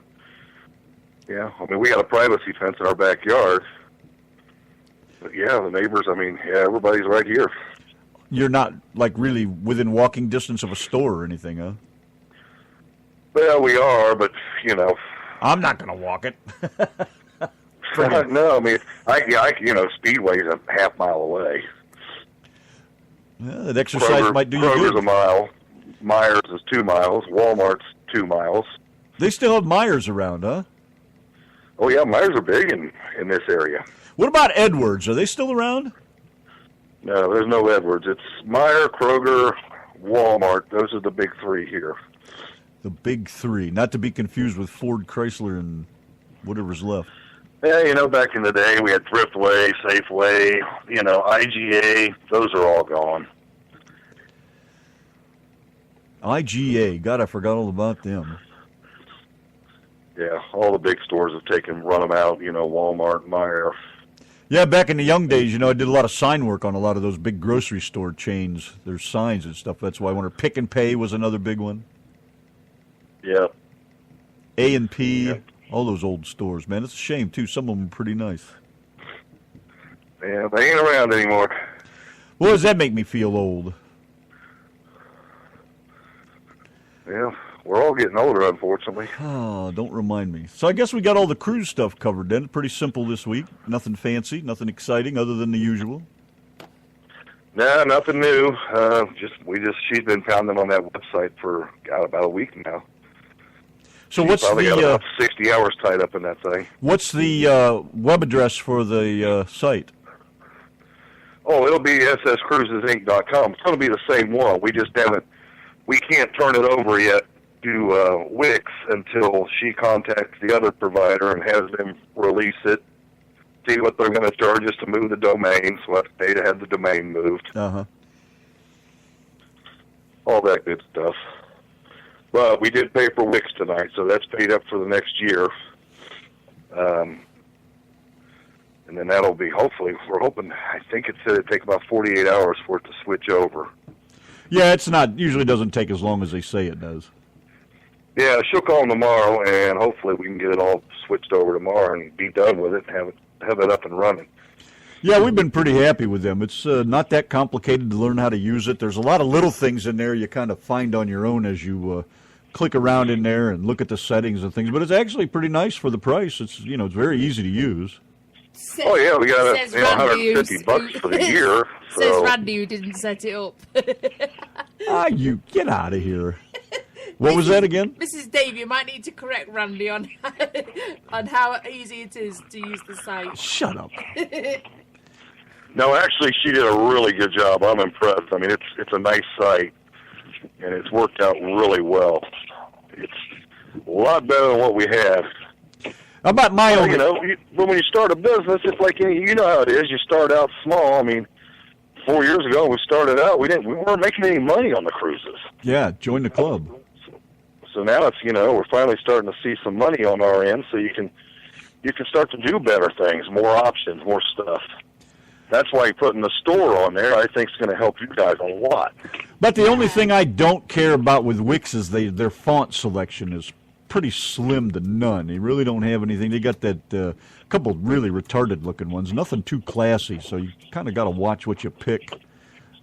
Yeah, I mean, we got a privacy fence in our backyard. But, yeah, the neighbors, I mean, yeah, everybody's right here. You're not, like, really within walking distance of a store or anything, huh? Well, we are, but, you know. I'm not going to walk it. No, I mean, Speedway's a half mile away. Yeah, that exercise might do you good. Kroger's a mile. Myers is 2 miles. Walmart's 2 miles. They still have Myers around, huh? Oh, yeah, Myers are big in this area. What about Edwards? Are they still around? No, there's no Edwards. It's Meijer, Kroger, Walmart. Those are the big three here. The big three, not to be confused with Ford, Chrysler, and whatever's left. Yeah, back in the day, we had Thriftway, Safeway, IGA. Those are all gone. IGA, God, I forgot all about them. Yeah, all the big stores have run them out, Walmart, Meijer. Yeah, back in the young days, I did a lot of sign work on a lot of those big grocery store chains. There's signs and stuff. That's why I wonder. Pick and Pay was another big one. Yeah. A&P, all those old stores, man. It's a shame, too. Some of them are pretty nice. Yeah, they ain't around anymore. Well, does that make me feel old? Yeah, we're all getting older, unfortunately. Oh, don't remind me. So I guess we got all the cruise stuff covered then. Pretty simple this week. Nothing fancy, nothing exciting other than the usual. No, nothing new. She's been pounding on that website for about a week now. So she's what's probably got the about 60 hours tied up in that thing. What's the web address for the site? Oh, it'll be sscruisesinc.com. It's going to be the same one. We can't turn it over yet to Wix until she contacts the other provider and has them release it, see what they're going to charge us to move the domain, so we'll have to pay to have the domain moved. Uh-huh. All that good stuff. But we did pay for Wix tonight, so that's paid up for the next year. And then that'll be, hopefully, we're hoping, I think it said it'd take about 48 hours for it to switch over. Yeah, it's not, usually doesn't take as long as they say it does. Yeah, she'll call them tomorrow, and hopefully we can get it all switched over tomorrow and be done with it and have it up and running. Yeah, we've been pretty happy with them. It's not that complicated to learn how to use it. There's a lot of little things in there you kind of find on your own as you click around in there and look at the settings and things. But it's actually pretty nice for the price. It's it's very easy to use. Oh yeah, we got $150 for the year. So. Says Randy, who didn't set it up. You get out of here. What was that again? Mrs. Dave, you might need to correct Randy on how easy it is to use the site. Shut up. No, actually, she did a really good job. I'm impressed. I mean, it's a nice site, and it's worked out really well. It's a lot better than what we had. How about my own? But when you start a business, it's like how it is. You start out small. I mean, 4 years ago when we started out, we weren't making any money on the cruises. Yeah, join the club. So now it's we're finally starting to see some money on our end, so you can start to do better things, more options, more stuff. That's why putting the store on there, I think, is going to help you guys a lot. But the only thing I don't care about with Wix is their font selection is pretty slim to none. They really don't have anything. They got that couple really retarded-looking ones. Nothing too classy, so you kind of got to watch what you pick.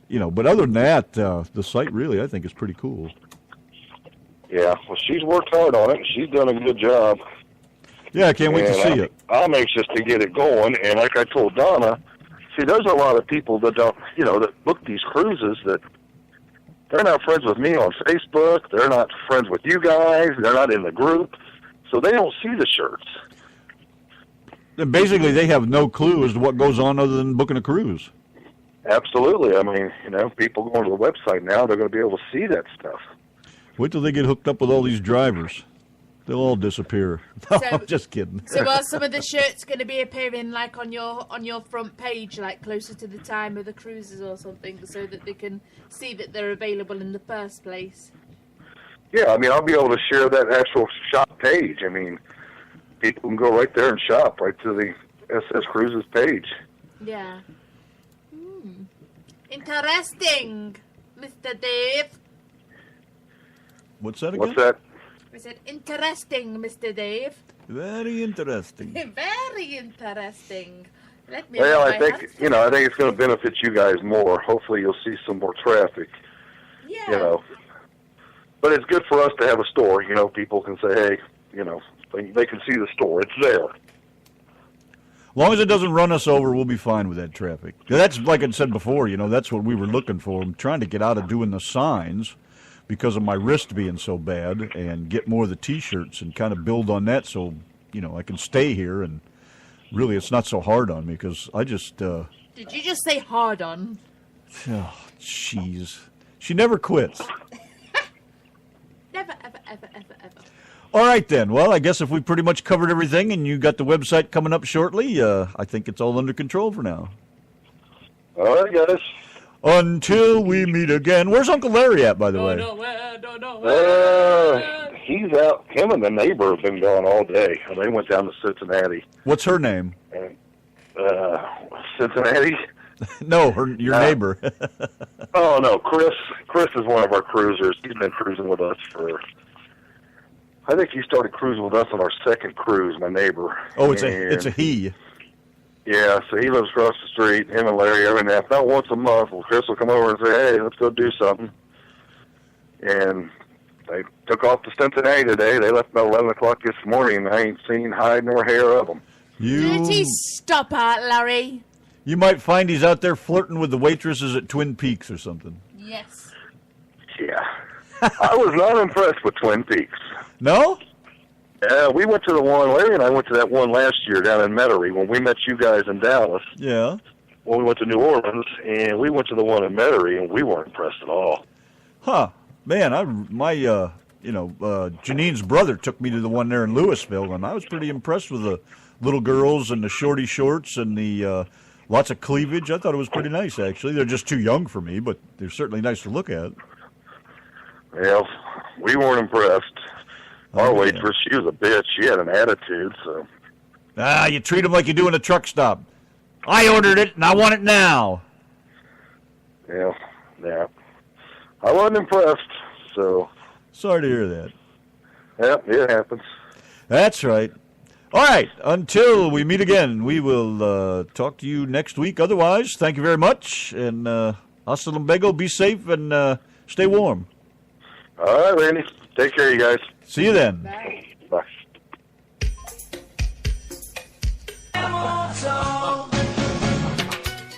But other than that, the site really, I think, is pretty cool. Yeah, well, she's worked hard on it. She's done a good job. Yeah, I can't wait to see it. I'm anxious to get it going, and like I told Donna, see, there's a lot of people that don't, that book these cruises that they're not friends with me on Facebook. They're not friends with you guys. They're not in the group, so they don't see the shirts. And basically, they have no clue as to what goes on other than booking a cruise. Absolutely. I mean, people going to the website now, they're going to be able to see that stuff. Wait till they get hooked up with all these drivers. They'll all disappear. No, So- I'm just kidding. So are some of the shirts going to be appearing like on your front page, like closer to the time of the cruises or something, so that they can see that they're available in the first place? Yeah, I mean, I'll be able to share that actual shop page. I mean, people can go right there and shop right to the SS Cruises page. Yeah. Interesting, Mr. Dave. What's that again? What's that? I said, interesting, Mr. Dave. Very interesting. Very interesting. Let me Well, have I my think I think it's going to benefit you guys more. Hopefully, you'll see some more traffic. Yeah. But it's good for us to have a store. People can say, hey, they can see the store. It's there. As long as it doesn't run us over, we'll be fine with that traffic. That's like I said before, that's what we were looking for. I'm trying to get out of doing the signs because of my wrist being so bad and get more of the T-shirts and kind of build on that so, I can stay here. And really, it's not so hard on me because I just... Did you just say hard on? Oh, jeez. She never quits. Never, ever, ever, ever, ever. All right, then. Well, I guess if we pretty much covered everything and you got the website coming up shortly, I think it's all under control for now. All right, guys. Until we meet again. Where's Uncle Larry at, by the way? He's out. Him and the neighbor have been gone all day. They went down to Cincinnati. What's her name? Cincinnati? No, your neighbor. Oh, no, Chris. Chris is one of our cruisers. He's been cruising with us for... I think he started cruising with us on our second cruise, my neighbor. Oh, it's a he. Yeah, so he lives across the street. Him and Larry, every now, about once a month, Chris will come over and say, hey, let's go do something. And they took off to Cincinnati today. They left about 11 o'clock this morning, and I ain't seen hide nor hair of them. Did he stop out, Larry? You might find he's out there flirting with the waitresses at Twin Peaks or something. Yes. Yeah. I was not impressed with Twin Peaks. No? We went to the one, Larry and I went to that one last year down in Metairie when we met you guys in Dallas. Yeah. When we went to New Orleans, and we went to the one in Metairie, and we weren't impressed at all. Huh. Man, Janine's brother took me to the one there in Louisville, and I was pretty impressed with the little girls and the shorty shorts and the lots of cleavage. I thought it was pretty nice, actually. They're just too young for me, but they're certainly nice to look at. Well, we weren't impressed. Our waitress, she was a bitch. She had an attitude, so... You treat them like you do in a truck stop. I ordered it, and I want it now. Yeah. I wasn't impressed, so... Sorry to hear that. Yep, it happens. That's right. All right, until we meet again, we will talk to you next week. Otherwise, thank you very much, and hasta luego, be safe, and stay warm. All right, Randy. Take care, you guys. See you then. Bye.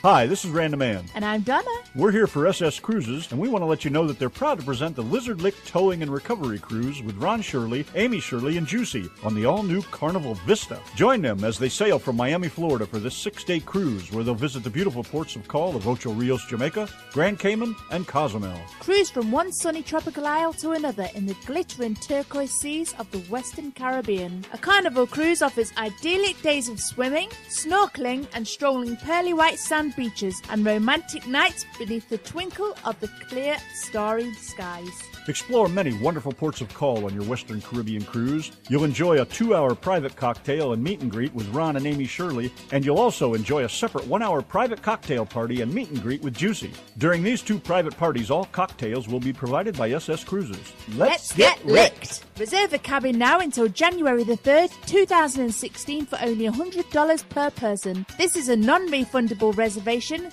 Hi, this is Random Man. And I'm Donna. We're here for SS Cruises, and we want to let you know that they're proud to present the Lizard Lick Towing and Recovery Cruise with Ron Shirley, Amy Shirley, and Juicy on the all-new Carnival Vista. Join them as they sail from Miami, Florida for this 6-day cruise where they'll visit the beautiful ports of call of Ocho Rios, Jamaica, Grand Cayman, and Cozumel. Cruise from one sunny tropical isle to another in the glittering turquoise seas of the Western Caribbean. A Carnival cruise offers idyllic days of swimming, snorkeling, and strolling pearly white sand beaches and romantic nights beneath the twinkle of the clear, starry skies. Explore many wonderful ports of call on your Western Caribbean cruise. You'll enjoy a 2-hour private cocktail and meet and greet with Ron and Amy Shirley, and you'll also enjoy a separate 1-hour private cocktail party and meet and greet with Juicy. During these 2 private parties, all cocktails will be provided by SS Cruises. Let's get licked! Reserve a cabin now until January the 3rd, 2016 for only $100 per person. This is a non-refundable reservation.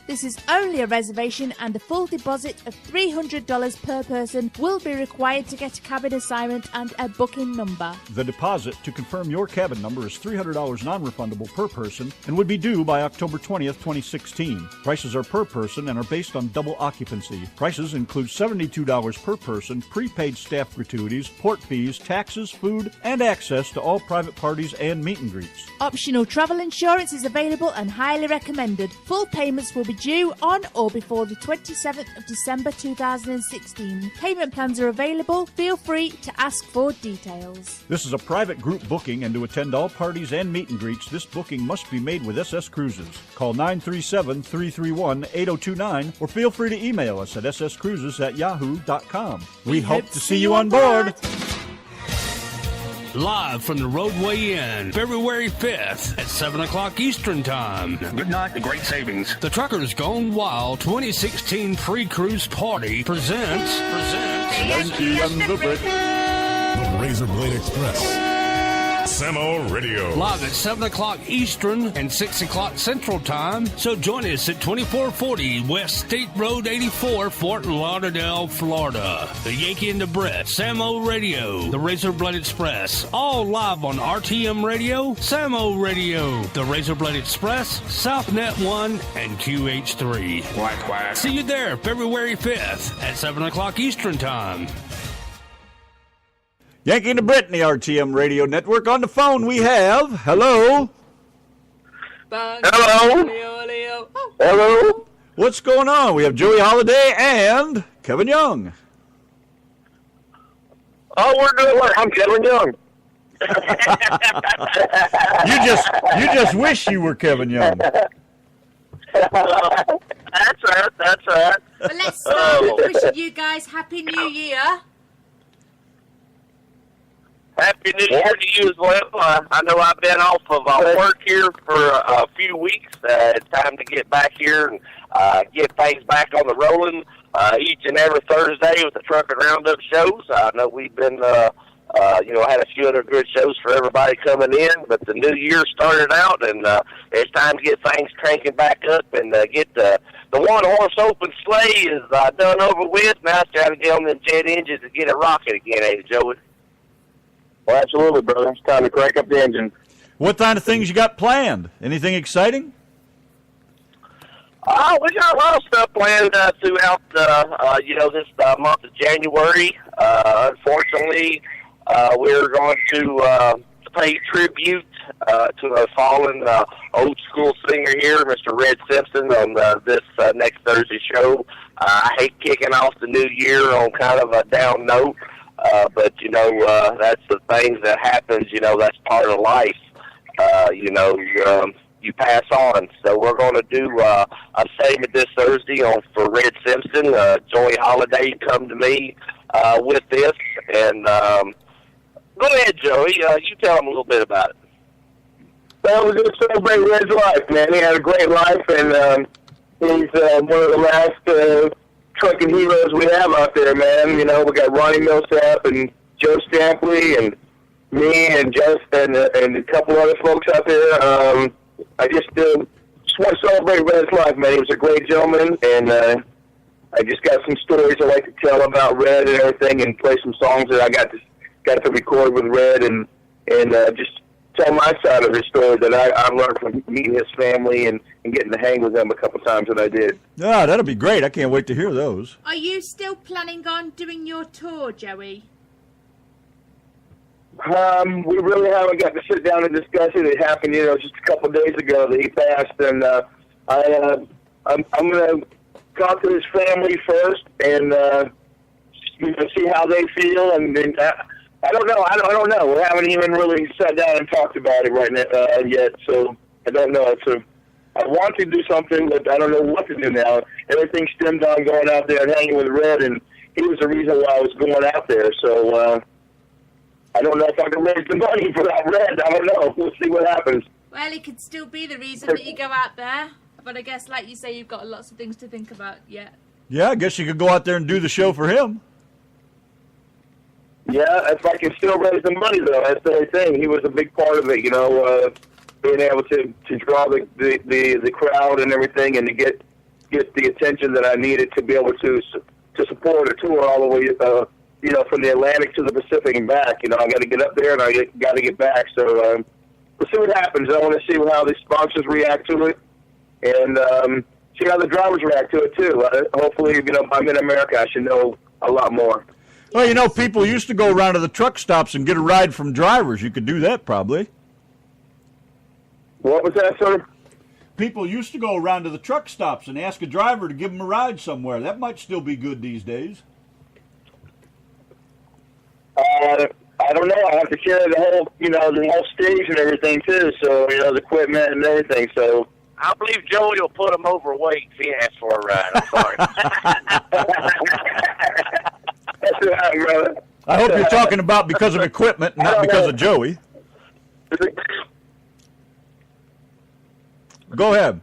This is only a reservation, and a full deposit of $300 per person will be required to get a cabin assignment and a booking number. The deposit to confirm your cabin number is $300 non-refundable per person and would be due by October 20th, 2016. Prices are per person and are based on double occupancy. Prices include $72 per person, prepaid staff gratuities, port fees, taxes, food, and access to all private parties and meet and greets. Optional travel insurance is available and highly recommended. Full payments will be due on or before the 27th of December 2016. Payment plans are available. Feel free to ask for details. This is a private group booking, and to attend all parties and meet and greets, this booking must be made with SS Cruises. Call 937-331-8029 or feel free to email us at sscruises@yahoo.com. We hope to see you on board. Live from the Roadway Inn, February 5th at 7 o'clock Eastern Time. Good night, the great savings. The Truckers Gone Wild 2016 Pre-Cruise Party presents Yanki and the Brit. The Razor Blade Express. Samo Radio. Live at 7 o'clock Eastern and 6 o'clock Central Time. So join us at 2440 West State Road 84, Fort Lauderdale, Florida. The Yankee and the Brit, Samo Radio, the Razor Blade Express, all live on RTM Radio, Samo Radio, the Razor Blade Express, SouthNet 1, and QH3. Quack, quack. See you there February 5th at 7 o'clock Eastern Time. Yankee and the Brit in the RTM Radio Network. On the phone we have, hello. Hello. Hello. What's going on? We have Joey Holiday and Kevin Young. Oh, we're doing what? I'm Kevin Young. You just wish you were Kevin Young. That's right. That's right. But let's start with wishing you guys Happy New Year. Happy New Year to you as well. I know I've been off of work here for a few weeks. It's time to get back here and get things back on the rolling each and every Thursday with the Truck and Roundup shows. I know we've been, had a few other good shows for everybody coming in, but the new year started out, and it's time to get things cranking back up and get the one-horse open sleigh is done over with. Now it's time to get on the jet engines and get it rocking again, ain't it, Joey? Well, absolutely, brother. It's time to crank up the engine. What kind of things you got planned? Anything exciting? We got a lot of stuff planned throughout, this month of January. Unfortunately, we're going to pay tribute to a fallen old school singer here, Mr. Red Simpson, on this next Thursday show. I hate kicking off the new year on kind of a down note. But, that's the things that happens, that's part of life. You pass on. So we're going to do a segment this Thursday for Red Simpson. Joey Holiday come to me with this. And go ahead, Joey. You tell him a little bit about it. Well, we're going to celebrate Red's life, man. He had a great life, and he's one of the last trucking heroes we have out there, man. We got Ronnie Millsap and Joe Stampley and me and Justin and a couple other folks out there. I just want to celebrate Red's life, man. He was a great gentleman, and I just got some stories I like to tell about Red and everything, and play some songs that I got to record with Red, and just tell my side of his story that I learned from meeting his family and getting to hang with them a couple times that I did. Ah, that'll be great. I can't wait to hear those. Are you still planning on doing your tour, Joey? We really haven't got to sit down and discuss it. It happened, just a couple of days ago that he passed, and I'm going to talk to his family first and see how they feel, and then I don't know. I don't know. We haven't even really sat down and talked about it right now yet, so I don't know. I want to do something, but I don't know what to do now. Everything stemmed on going out there and hanging with Red, and he was the reason why I was going out there. So I don't know if I can raise the money for that Red. I don't know. We'll see what happens. Well, it could still be the reason that you go out there, but I guess, like you say, you've got lots of things to think about yet. Yeah, I guess you could go out there and do the show for him. Yeah, if I can still raise the money, though, that's the only thing. He was a big part of it, being able to draw the crowd and everything, and to get the attention that I needed to be able to support a tour all the way, from the Atlantic to the Pacific and back. I got to get up there and I got to get back. So we'll see what happens. I want to see how the sponsors react to it, and see how the drivers react to it too. Hopefully, by Mid-America, I should know a lot more. Well, people used to go around to the truck stops and get a ride from drivers. You could do that probably. What was that, sir? People used to go around to the truck stops and ask a driver to give them a ride somewhere. That might still be good these days. I don't know. I have to carry the whole stage and everything too. So the equipment and everything. So I believe Joey will put him overweight if he asks for a ride. I'm sorry. That's right, brother. I hope you're talking about because of equipment, not because of Joey. Go ahead.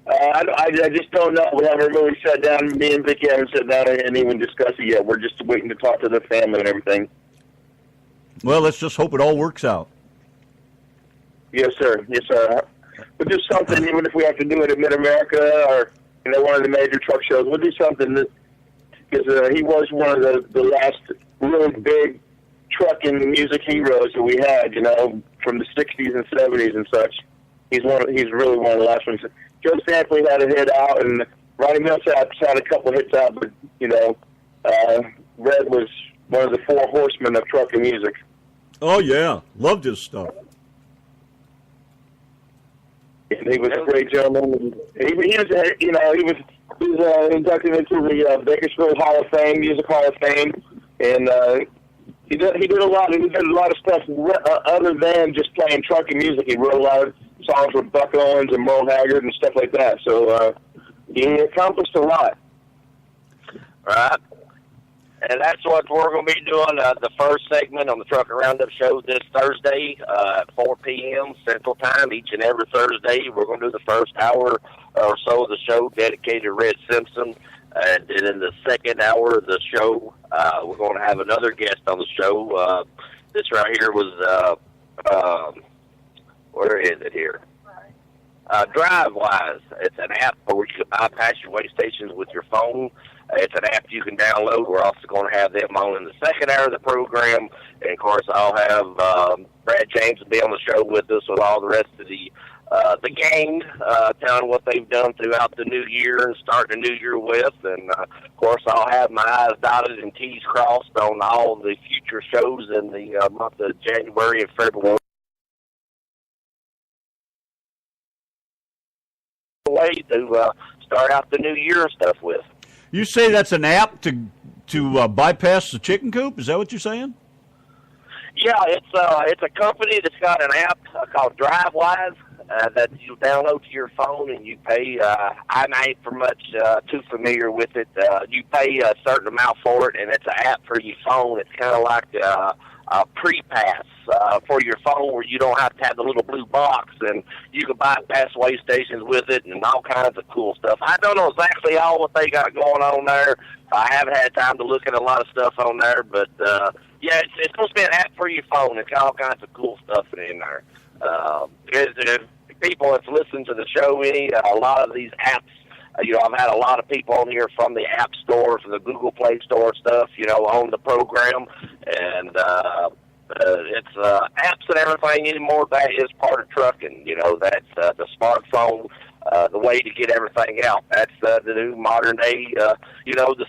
I just don't know. We haven't really sat down. Me and Vicky haven't sat down and even discussed it yet. We're just waiting to talk to the family and everything. Well, let's just hope it all works out. Yes, sir. Yes, sir. We'll do something, even if we have to do it at Mid-America or one of the major truck shows. We'll do something because he was one of the last really big trucking music heroes that we had. From the '60s and '70s and such. He's really one of the last ones. Joe Stampley had a hit out, and Ronnie Millsap had a couple of hits out, but Red was one of the four horsemen of trucking music. Oh yeah, loved his stuff. And he was a great gentleman. And he was, you know, he was inducted into the Bakersfield Hall of Fame, Music Hall of Fame, and he did a lot. He did a lot of stuff other than just playing trucking music. He wrote a lot of songs with Buck Owens and Merle Haggard and stuff like that. So he accomplished a lot. Right. And that's what we're going to be doing, the first segment on the Trucker Roundup show this Thursday at 4 p.m. Central Time. Each and every Thursday, we're going to do the first hour or so of the show dedicated to Red Simpson. And then in the second hour of the show, we're going to have another guest on the show. This right here was, where is it here? DriveWise. It's an app where you can bypass your way stations with your phone. It's an app you can download. We're also going to have them on in the second hour of the program. And, of course, I'll have Brad James will be on the show with us with all the rest of the gang, telling what they've done throughout the new year and starting the new year with. And, of course, I'll have my I's dotted and T's crossed on all the future shows in the month of January and February. Way to start out the new year and stuff with. You say that's an app to bypass the chicken coop? Is that what you're saying? Yeah, it's a company that's got an app called DriveWise that you download to your phone and you pay. I'm not too familiar with it. You pay a certain amount for it, and it's an app for your phone. It's kind of like a pre-pass for your phone where you don't have to have the little blue box, and you can bypass way stations with it and all kinds of cool stuff. I don't know exactly all what they got going on there. I haven't had time to look at a lot of stuff on there, but yeah, it's supposed to be an app for your phone. It's got all kinds of cool stuff in there. People that's listened to the show, a lot of these apps, I've had a lot of people on here from the App Store, from the Google Play Store stuff, on the program. And it's apps and everything anymore. That is part of trucking. That's the smartphone, the way to get everything out. That's the new modern day, the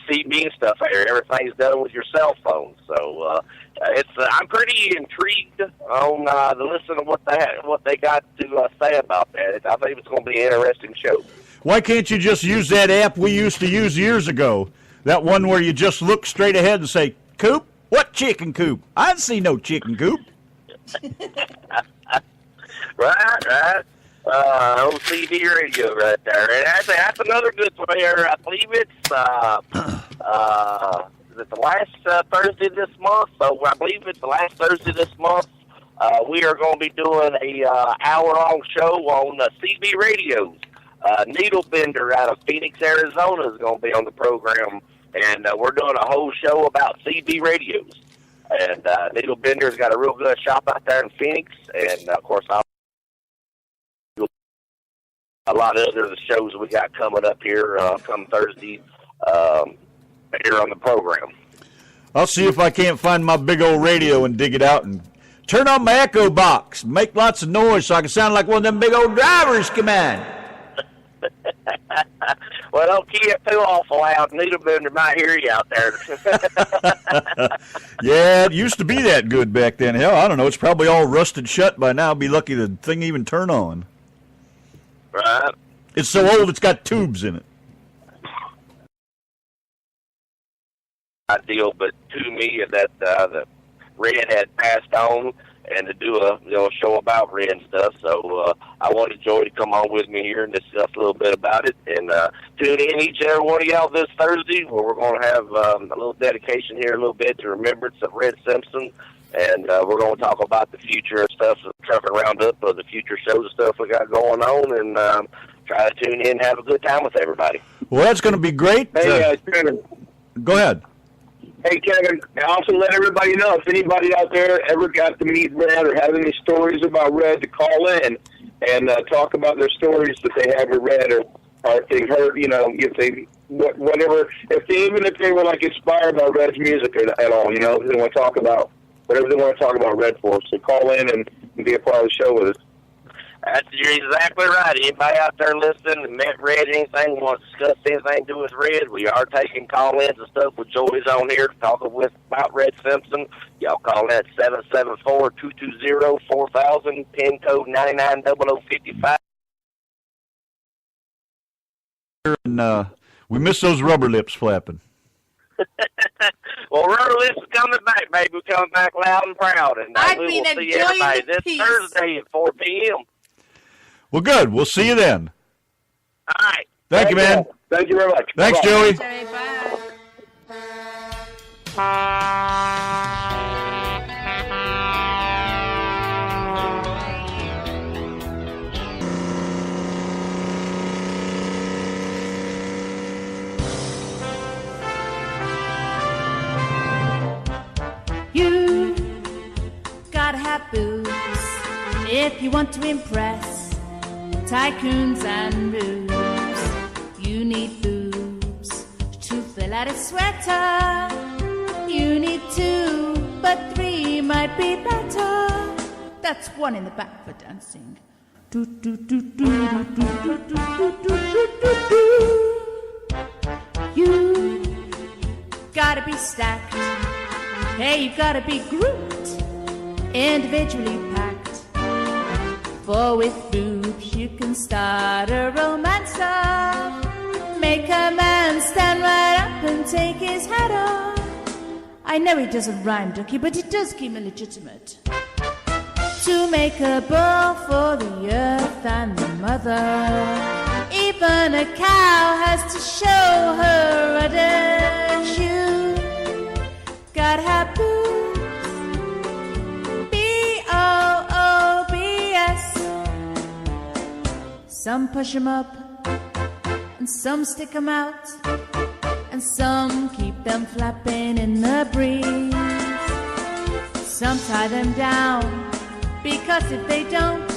CB stuff here. Everything's done with your cell phone. So I'm pretty intrigued on the listen of what they got to say about that. I think it's going to be an interesting show. Why can't you just use that app we used to use years ago? That one where you just look straight ahead and say, "Coop? What chicken coop? I didn't see no chicken coop." Right. Old CB radio right there. And that's another good player. I believe it's the last Thursday this month. So I believe it's the last Thursday this month. We are going to be doing a hour-long show on CB radios. Needle Bender out of Phoenix, Arizona is going to be on the program, and we're doing a whole show about CB radios. And Needle Bender's got a real good shop out there in Phoenix, and of course I'll a lot of other shows we got coming up here come Thursday here on the program. I'll see if I can't find my big old radio and dig it out and turn on my echo box, make lots of noise so I can sound like one of them big old drivers. Come on. Well, don't keep it too awful loud. Needlebender might hear you out there. Yeah, it used to be that good back then. Hell, I don't know. It's probably all rusted shut by now. Be lucky the thing even turn on. Right. It's so old it's got tubes in it. Ideal, but to me, that the Red had passed on, and to do a show about Red and stuff. So I wanted Joey to come on with me here and discuss a little bit about it. And tune in each and every one of y'all this Thursday, where we're going to have a little dedication here, a little bit to remembrance of Red Simpson. And we're going to talk about the future and stuff, the Trucking Roundup, the future shows and stuff we got going on, and try to tune in and have a good time with everybody. Well, that's going to be great. Hey, Kevin. Go ahead. Hey, Kevin, also let everybody know if anybody out there ever got to meet Red or have any stories about Red to call in and talk about their stories that they have with Red or if they heard, if they, whatever, even if they were like inspired by Red's music at all, if they want to talk about whatever they want to talk about Red for. So call in and be a part of the show with us. You're exactly right. Anybody out there listening and met Red anything, want to discuss anything to do with Red, we are taking call-ins and stuff with Joey's on here to talk about Red Simpson. Y'all call in at 774-220-4000, pin code 990055. and we miss those rubber lips flapping. Well, Rubber Lips is coming back, baby. We're coming back loud and proud. And we will see everybody this Thursday at 4 p.m. Well, good. We'll see you then. All right. Thank you, man. Thank you very much. Thanks, Bye-bye. Joey. You gotta have boobs if you want to impress tycoons and rubes. You need boobs to fill out a sweater. You need 2, but 3 might be better. That's 1 in the back for dancing. Do do do do do do do do do do do. You gotta be stacked. Hey, you've gotta be grouped, individually packed. For with boobs you can start a romance off. Make a man stand right up and take his hat off. I know it doesn't rhyme, Ducky, but it does keep me legitimate. To make a bowl for the earth and the mother. Even a cow has to show her udders. You gotta have boobs. B-O-O-B-S. Some push 'em up, and some stick 'em out, and some keep them flapping in the breeze. Some tie them down, because if they don't,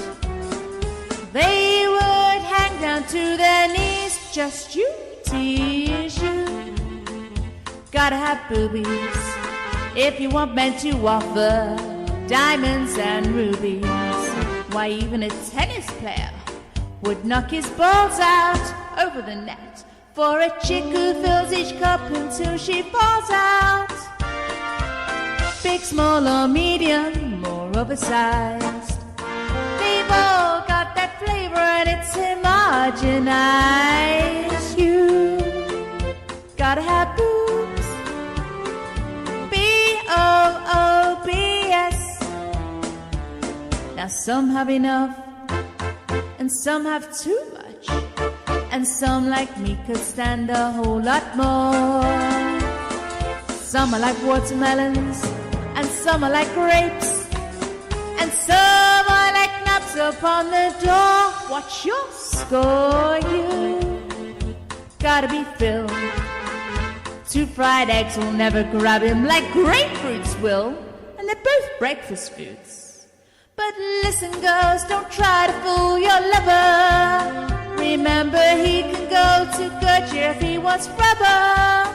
they would hang down to their knees. Just you tease you. Gotta have boobies if you want men to offer diamonds and rubies. Why, even a tennis player would knock his balls out over the net for a chick who fills each cup until she falls out. Big, small or medium, more oversized, they've all got that flavor and it's homogenized. You gotta have boobs. B-O-O-B-S. Now some have enough, and some have too much, and some like me could stand a whole lot more. Some are like watermelons, and some are like grapes, and some are like knocks upon the door. What's your score? You gotta be filled. 2 fried eggs will never grab him like grapefruits will, and they're both breakfast foods. But listen, girls, don't try to fool your lover. Remember, he can go to Gertrude if he wants rubber.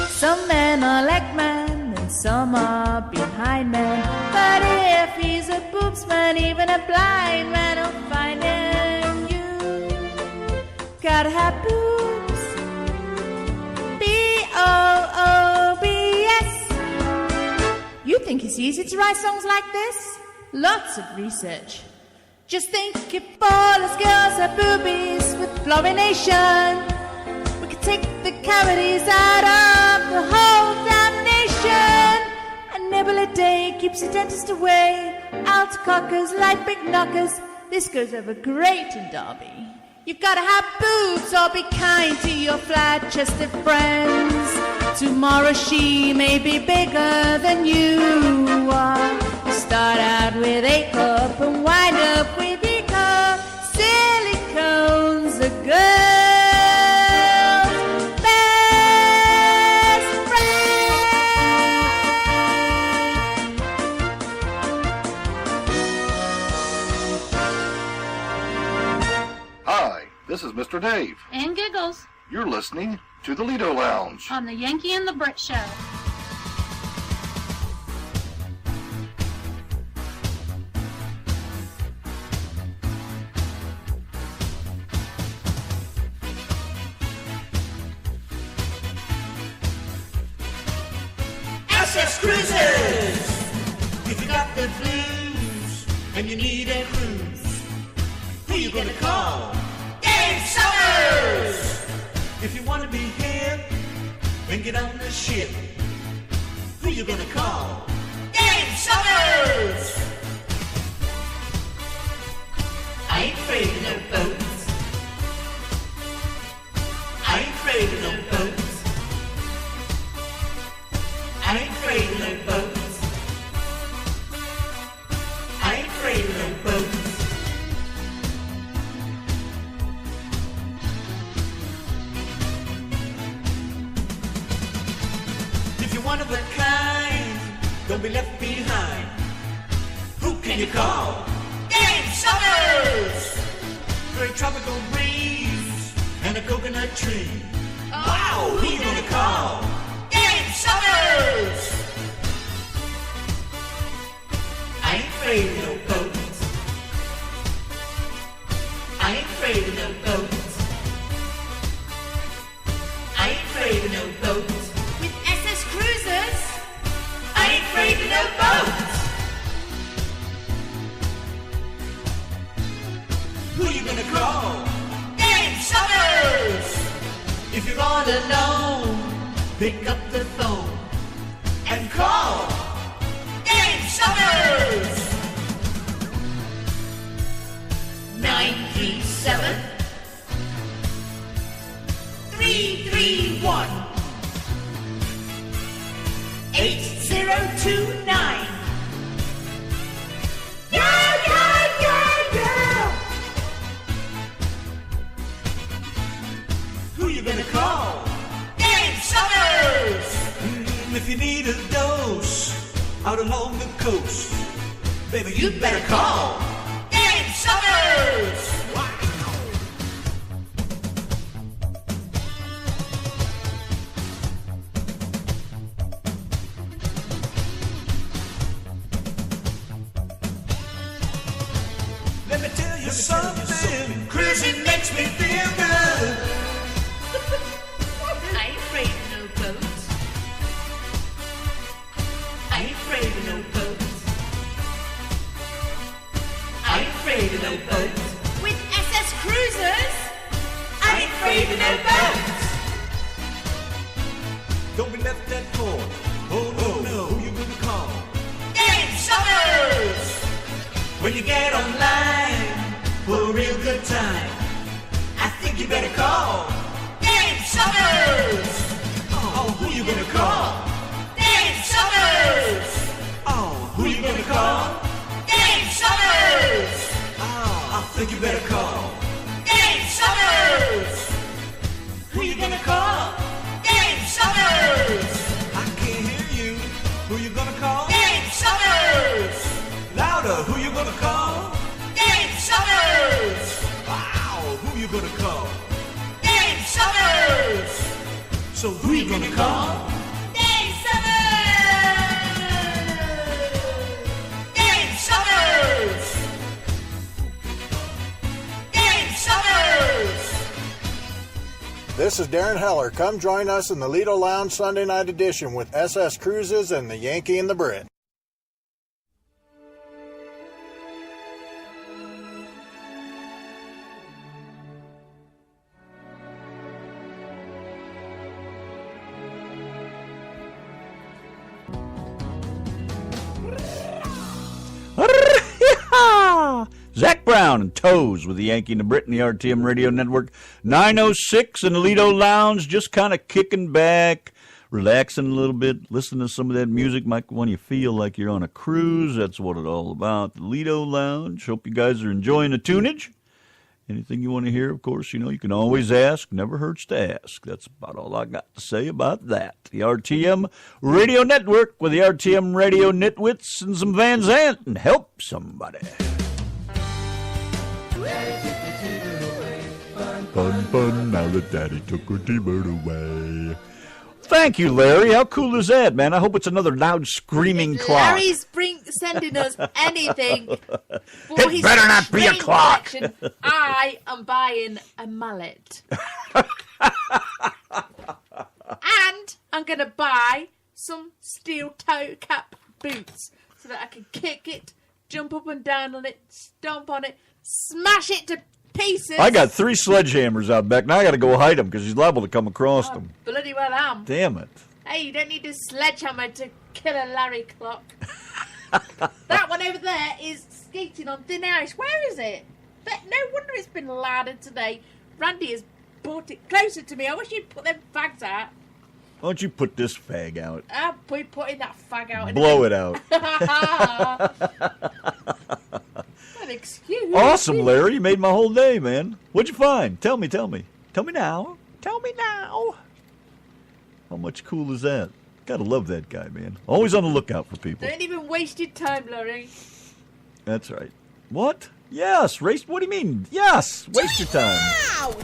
Some men are like men, and some are behind men. But if he's a boobsman, even a blind man will find him. You gotta have boobs. B-O-O-B-S. You think it's easy to write songs like this? Lots of research. Just think if all us girls had boobies with fluorination, we could take the cavities out of the whole damnation. A nibble a day keeps the dentist away. Out cockers like big knockers. This goes over great in Derby. You've gotta have boobs or be kind to your flat-chested friends. Tomorrow she may be bigger than you are. You start out with A cup and wind up with B cup. Silicone's a girl's best friend. Hi, this is Mr. Dave. And Giggles. You're listening to the Lido Lounge On the Yanki and the Brit Show. SS Cruises! If you got the blues and you need a cruise, who you gonna call? Dave Summers! If you want to be hip, then get on the ship. Who you gonna call? Dave Summers! I ain't afraid of no boats. I ain't afraid of no boats. I ain't afraid of no boats. I ain't afraid of no boats. If you're one of a kind, don't be left behind. Who can you call? Dave Summers! For a tropical breeze and a coconut tree. Wow, who you gonna call? Dave Summers! I ain't afraid of no boats. I ain't afraid of no boats. I ain't afraid of no boats. With SS Cruisers, I ain't afraid of no boats. Who you gonna call? Dave Summers! If you're all alone, pick up the phone and call Dave Summers! 937 331 8029. Yeah, yeah, yeah, yeah! Who you gonna call? Dave Summers! If you need a dose out along the coast, baby, you better call Dave Summers! Wow. Let me tell you something. Cruising makes me feel good. I ain't afraid of no boats. I ain't afraid of no boats. I ain't afraid of no boats. with SS Cruisers, I ain't afraid of no boats. Don't be left at court. Oh no, no, who you gonna call? Dave Summers! When you get online for a real good time, I think you better call Dave Summers! Oh, who you gonna call? Dave Summers! Oh, who you gonna call? Dave Summers! Oh, I think you better call Dave Summers! Who you gonna call? Dave Summers! I can't hear you. Who you gonna call? Dave Summers! Louder, who you gonna call? Dave Summers! Wow, who you gonna call? Dave Summers! So who you gonna call? Dave Summers! Dave Summers! Dave Summers! This is Darren Heller. Come join us in the Lido Lounge Sunday night edition with SS Cruises and the Yankee and the Brit. Zach Brown and Toes with the Yankee and the Brit and the RTM Radio Network. 906 in the Lido Lounge, just kind of kicking back, relaxing a little bit, listening to some of that music. Might when you feel like you're on a cruise. That's what it's all about. The Lido Lounge. Hope you guys are enjoying the tunage. Anything you want to hear, of course, you can always ask. Never hurts to ask. That's about all I got to say about that. The RTM Radio Network with the RTM Radio Nitwits and some Van Zant and help somebody. Fun, fun, now that Daddy took her T-Bird away. Thank you, Larry. How cool is that, man? I hope it's another loud screaming clock. Larry's sending us anything. It better not be a clock. Collection. I am buying a mallet. And I'm going to buy some steel toe cap boots so that I can kick it, jump up and down on it, stomp on it, smash it to pieces. I got 3 sledgehammers out back. Now I got to go hide them because he's liable to come across them. Bloody well am. Damn it. Hey, you don't need a sledgehammer to kill a Larry clock. That one over there is skating on thin ice. Where is it? No wonder it's been laddered today. Randy has brought it closer to me. I wish you'd put them fags out. Why don't you put this fag out? I'm putting that fag out. Blow it out. An excuse. Awesome, Larry. You made my whole day, man. What'd you find? Tell me. Tell me now. Tell me now. How much cool is that? Gotta love that guy, man. Always on the lookout for people. Don't even waste your time, Larry. That's right. What? Yes. What do you mean? Yes. Waste your time. Wow!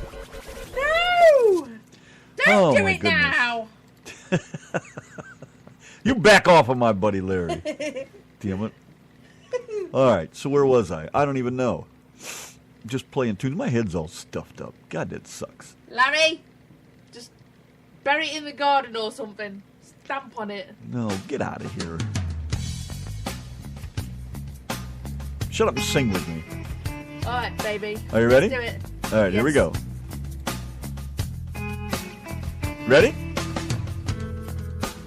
No! Don't do it goodness. now! You back off of my buddy Larry. Damn it. All right, so where was I? I don't even know. Just playing tunes. My head's all stuffed up. God, that sucks. Larry, just bury it in the garden or something. Stamp on it. No, get out of here. Shut up and sing with me. All right, baby. Are you ready? Let's do it. All right, here we Yes. go. Ready?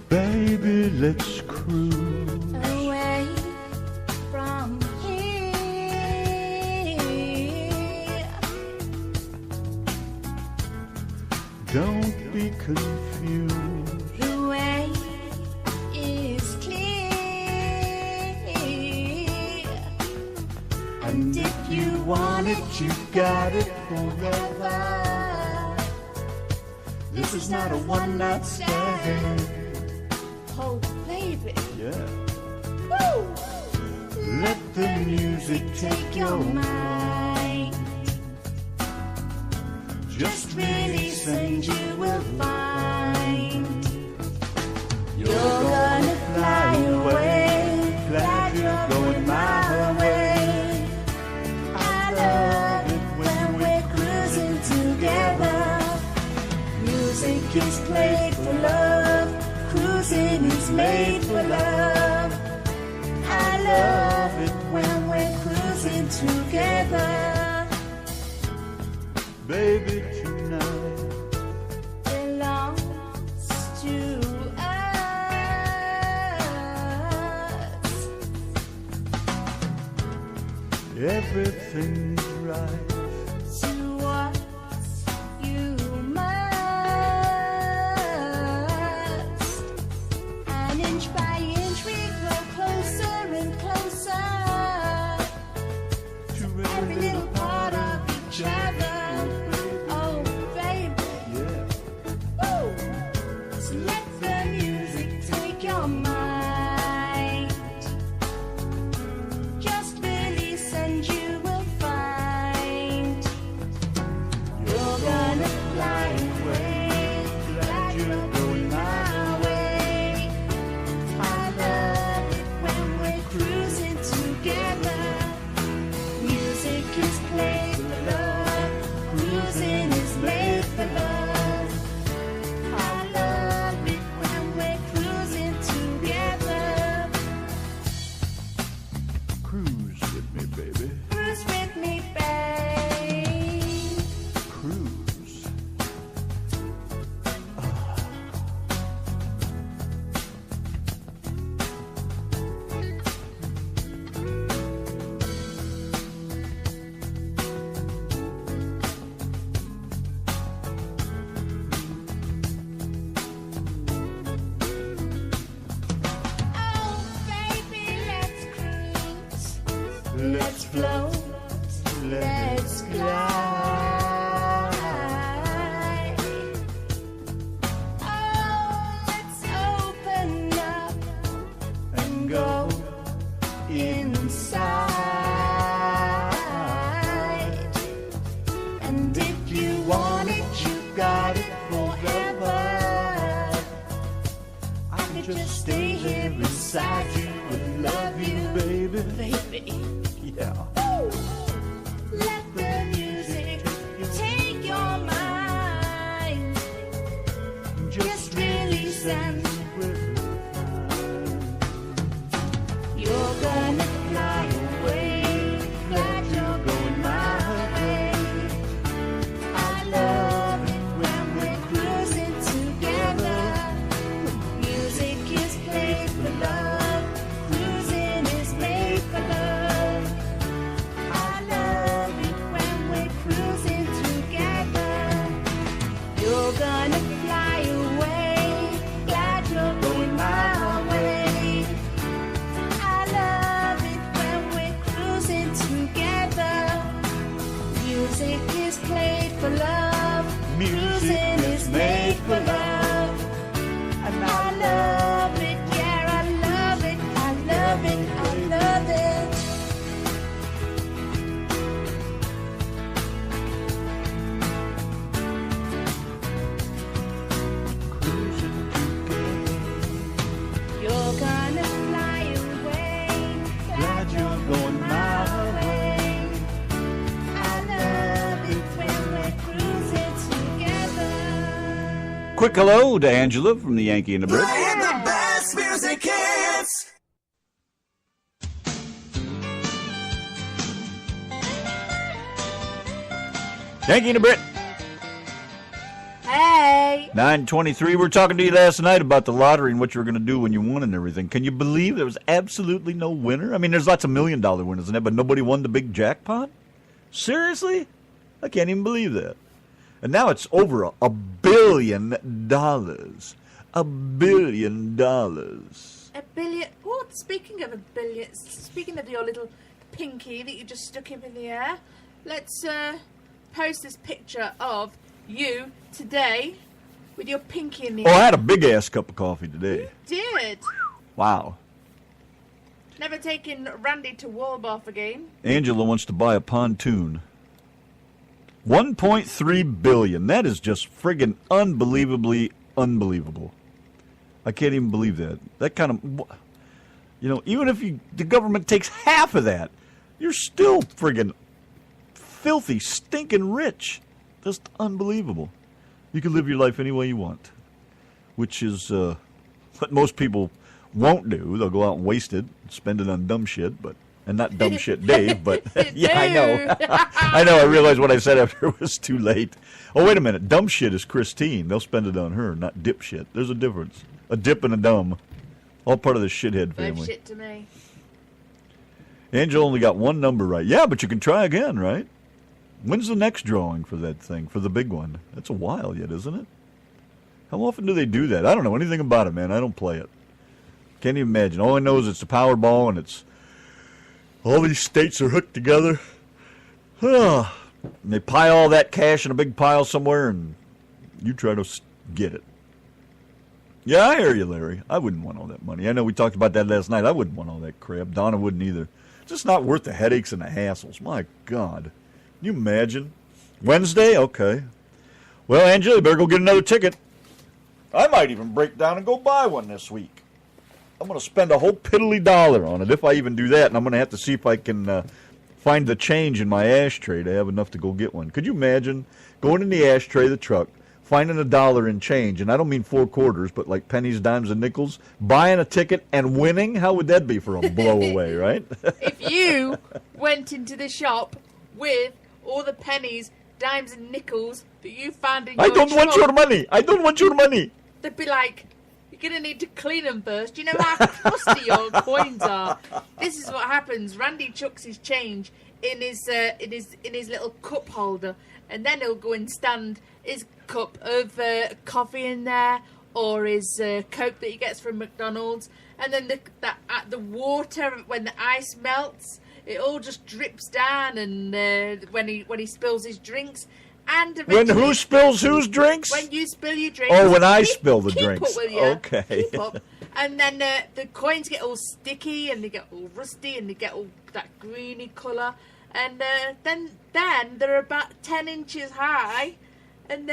Baby, let's cruise away from here. Don't be confused. The way is clear. And if you want it, you got it forever. This is not a one-night stand. Oh, baby. Yeah. Woo! Let the music Take your mind. Just release and you will find you're gonna fly away. Glad you're going my way. I love it when we're cruising together. Music is played for love. Cruising is made for love. I love it when we're cruising together. Baby, tonight Belongs to us. everything's right. To what you must. And inch by inch we grow closer and closer To every little part of each other. Oh, baby. Yeah. Woo! So let the music take your mind. Just release and you will find you're gonna fly away. Glad you're going my way. I love it when we're cruising together. Music is played for love. Cruising is made for love. I love it when we're cruising together. Cruise with me, baby. Cruise with me, babe. Cruise. Oh, baby, let's cruise. Let's float. Let's glide. Oh, let's open up and go inside. And if you want it, you got it forever. I could just stay here beside you and love you, baby. baby. Yeah. Woo! Let the music take your mind. Just release and you're gonna fly away. Glad you're going my way. Cruising is made for love. And I love it, yeah, I love it, I love it, I love it. You're gonna fly away, glad you're going my way. I love it when we're cruising together. Quick hello to Angela from the Yankee and the Brit. Playing the best music hits. Yankee and the Brit. Hey. 9:23. We were talking to you last night about the lottery and what you were going to do when you won and everything. Can you believe there was absolutely no winner? I mean, there's lots of $1 million winners in it, but nobody won the big jackpot? Seriously? I can't even believe that. And now it's over $1 billion. $1 billion. A billion. Oh, speaking of $1 billion, speaking of your little pinky that you just stuck up in the air, let's post this picture of you today with your pinky in the Oh, air. I had a big-ass cup of coffee today. Did. Wow. Never taking Randy to Waldorf again. Angela wants to buy a pontoon. $1.3 billion. That is just friggin' unbelievably unbelievable. I can't even believe that. That kind of, you know, even if the government takes half of that, you're still friggin' filthy, stinking rich. Just unbelievable. You can live your life any way you want, which is what most people won't do. They'll go out and waste it, spend it on dumb shit, and not dumb shit Dave, but yeah, I know. I know, I realized what I said after it was too late. Oh, wait a minute. Dumb shit is Christine. They'll spend it on her, not dip shit. There's a difference. A dip and a dumb. All part of the shithead family. Both shit to me. Angel only got one number right. Yeah, but you can try again, right? When's the next drawing for that thing, for the big one? That's a while yet, isn't it? How often do they do that? I don't know anything about it, man. I don't play it. Can't even imagine. All I know is it's the Powerball, and it's all these states are hooked together. And they pile all that cash in a big pile somewhere, and you try to get it. Yeah, I hear you, Larry. I wouldn't want all that money. I know we talked about that last night. I wouldn't want all that crap. Donna wouldn't either. It's just not worth the headaches and the hassles. My God. Can you imagine? Wednesday? Okay. Well, Angela, you better go get another ticket. I might even break down and go buy one this week. I'm going to spend a whole piddly dollar on it, if I even do that, and I'm going to have to see if I can find the change in my ashtray to have enough to go get one. Could you imagine going in the ashtray of the truck, finding $1 in change, and I don't mean 4 quarters, but like pennies, dimes, and nickels, buying a ticket and winning? How would that be for a blowaway, right? If you went into the shop with all the pennies, dimes, and nickels that you found in your I don't want trunk, your money. I don't want your money. they'd be like, you're going to need to clean them first. You know how crusty your coins are. This is what happens. Randy chucks his change in his little cup holder, and then he'll go and stand his cup of coffee in there, or his Coke that he gets from McDonald's, and then the water, when the ice melts, it all just drips down, and when he spills his drinks. And when who spills whose drinks? When you spill your drinks. Oh, when I spill the keep drinks. Up, will you? Okay. Keep up. And then the coins get all sticky, and they get all rusty, and they get all that greeny colour. And then they're about 10 inches high, and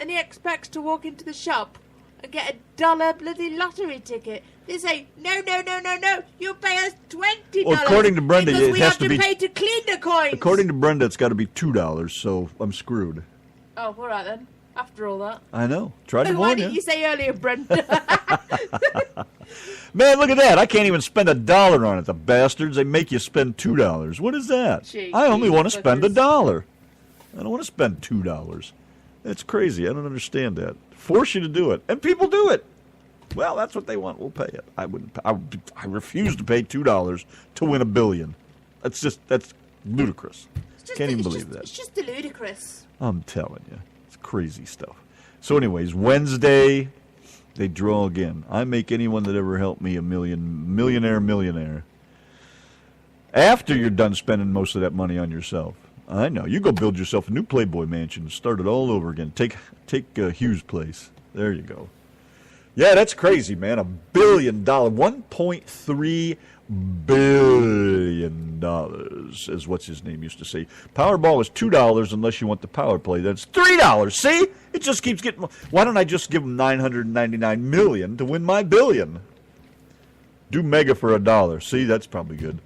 he expects to walk into the shop and get $1 bloody lottery ticket. They say, no, you'll pay us $20. Well, according to Brenda, because it we has have to to be pay to clean the coins. According to Brenda, it's got to be $2, so I'm screwed. Oh, all right then. After all that. I know. Tried to Why warn didn't you. you say earlier, Brenda? Man, look at that. I can't even spend $1 on it. The bastards, they make you spend $2. What is that? Cheeky I only want to spend fuckers. $1. I don't want to spend $2. That's crazy. I don't understand that. Force you to do it. And people do it. Well, that's what they want. We'll pay it. I refuse to pay $2 to win $1 billion. That's ludicrous. Can't even believe that. It's just ludicrous. I'm telling you. It's crazy stuff. So anyways, Wednesday, they draw again. I make anyone that ever helped me a millionaire. After you're done spending most of that money on yourself. I know. You go build yourself a new Playboy mansion and start it all over again. Take Hugh's place. There you go. Yeah, that's crazy, man. $1 billion. $1.3 billion, as what's his name used to say. Powerball is $2 unless you want the power play. That's $3. See? It just keeps getting... Why don't I just give them $999 million to win my $1 billion? Do Mega for $1. See, that's probably good.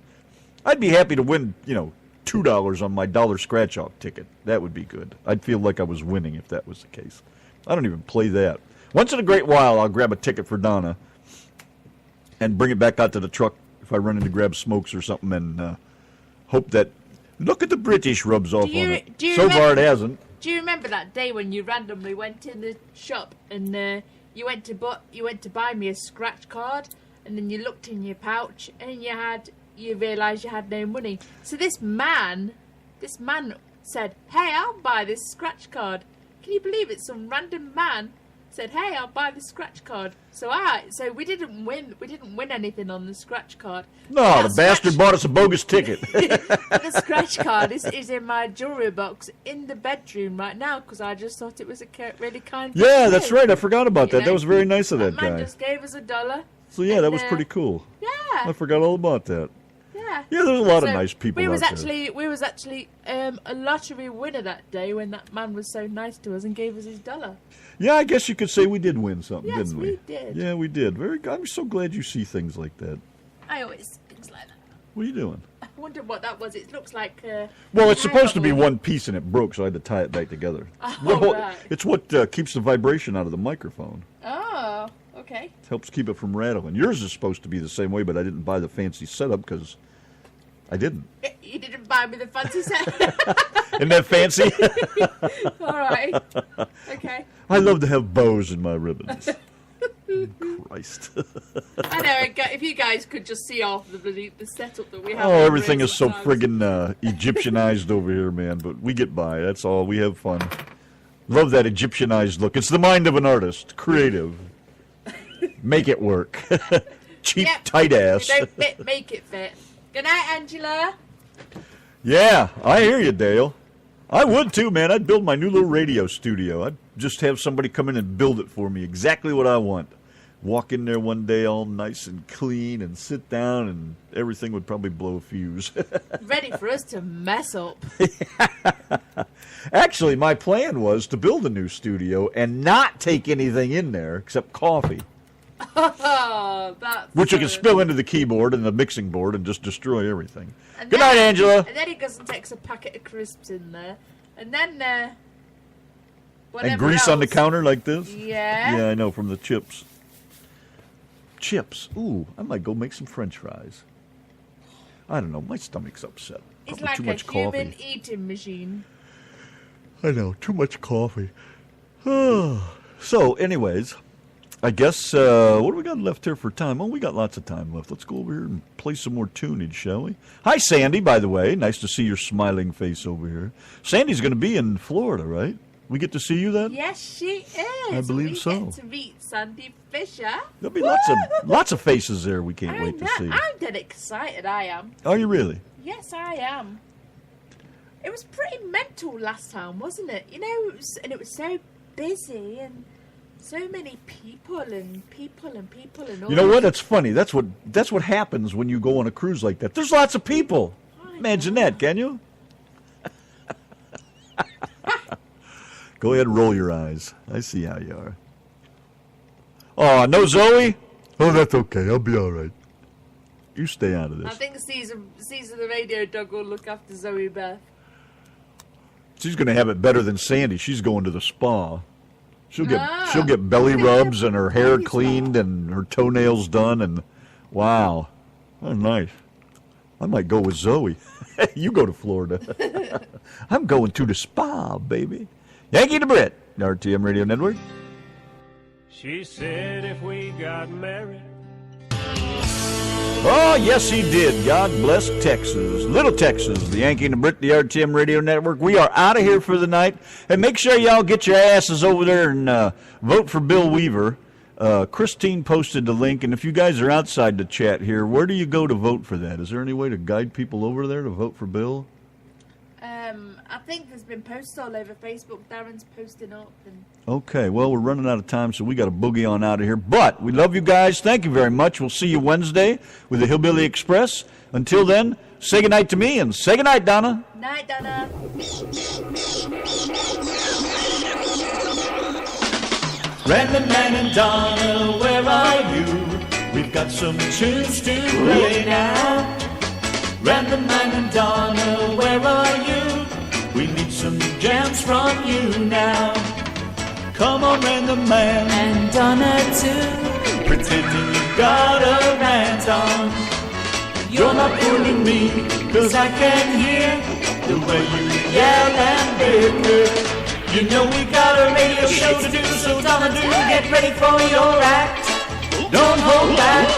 I'd be happy to win, $2 on my dollar scratch-off ticket. That would be good. I'd feel like I was winning if that was the case. I don't even play that. Once in a great while, I'll grab a ticket for Donna and bring it back out to the truck if I run in to grab smokes or something and hope that, look at the British rubs off on it. So far it hasn't. Do you remember that day when you randomly went in the shop and you went to buy me a scratch card and then you looked in your pouch and you realised you had no money. So this man said, "Hey, I'll buy this scratch card." Can you believe it? Some random man said, "Hey, I'll buy the scratch card." So we didn't win. We didn't win anything on the scratch card. No, the bastard bought us a bogus ticket. The scratch card is in my jewelry box in the bedroom right now because I just thought it was a really kind. Yeah, that's right. I forgot about that. That was very nice of that guy. Man just gave us $1. So yeah, that was pretty cool. Yeah, I forgot all about that. Yeah, there's a lot of nice people we out was there. We was actually a lottery winner that day when that man was so nice to us and gave us his $1. Yeah, I guess you could say we did win something, Yes, didn't we? we did. Yeah, we did. Very good. I'm so glad you see things like that. I always see things like that. What are you doing? I wonder what that was. It looks like. Well, it's supposed to be one piece and it broke, so I had to tie it back together. Right. It's what keeps the vibration out of the microphone. Oh, okay. It helps keep it from rattling. Yours is supposed to be the same way, but I didn't buy the fancy setup because I didn't. You didn't buy me the fancy set. Isn't that fancy? All right. Okay. I love to have bows in my ribbons. Christ. I know. If you guys could just see off the setup that we have. Oh, everything is so friggin' Egyptianized over here, man. But we get by. That's all. We have fun. Love that Egyptianized look. It's the mind of an artist. Creative. Make it work. Cheap, tight ass. Don't make it fit. Good night, Angela. Yeah, I hear you, Dale. I would too, man. I'd build my new little radio studio. I'd just have somebody come in and build it for me exactly what I want. Walk in there one day all nice and clean and sit down and everything would probably blow a fuse. Ready for us to mess up. Actually, my plan was to build a new studio and not take anything in there except coffee. Oh, that's which you can spill into the keyboard and the mixing board and just destroy everything. And Good night, Angela. And then he goes and takes a packet of crisps in there. And then, and grease else. on the counter like this? Yeah. Yeah, I know, from the chips. Chips. Ooh, I might go make some French fries. I don't know, my stomach's upset. It's Probably like too a much human coffee. eating machine. I know, too much coffee. So, anyways, I guess, what do we got left here for time? Oh, we got lots of time left. Let's go over here and play some more tunage, shall we? Hi, Sandy, by the way. Nice to see your smiling face over here. Sandy's going to be in Florida, right? We get to see you then? Yes, she is. I believe we so. Get to meet Sandy Fisher. There'll be lots of faces there we can't wait to see. I'm dead excited, I am. Are you really? Yes, I am. It was pretty mental last time, wasn't it? You know, it was so busy and so many people and all. You know what? It's funny. That's what happens when you go on a cruise like that. There's lots of people. Imagine that, can you? Go ahead and roll your eyes. I see how you are. Oh, no Zoe? Oh, that's okay. I'll be all right. You stay out of this. I think Caesar the radio dog will look after Zoe Beth. She's going to have it better than Sandy. She's going to the spa. She'll get belly rubs and her hair cleaned and her toenails done and wow. Oh, nice. I might go with Zoe. You go to Florida. I'm going to the spa, baby. Yanki to Brit, RTM Radio Network. She said if we got married. Oh, yes, he did. God bless Texas. Little Texas, the Yankee and the Brit, the RTM Radio Network. We are out of here for the night. And make sure y'all get your asses over there and vote for Bill Weaver. Christine posted the link. And if you guys are outside the chat here, where do you go to vote for that? Is there any way to guide people over there to vote for Bill? I think there's been posts all over Facebook. Darren's posting up. And... Okay, well, we're running out of time, so we got to boogie on out of here. But we love you guys. Thank you very much. We'll see you Wednesday with the Hillbilly Express. Until then, say goodnight to me and say goodnight, Donna. Night, Donna. Random Man and Donna, where are you? We've got some tunes to play now. Random Man and Donna, where are you? We need some jams from you now. Come on, Random Man and Donna too. Pretending you got a rant on. You're not fooling me, 'cause I can hear the way you yell and bicker. You know we got a radio show to do, so Donna, do get ready for your act. Don't hold back.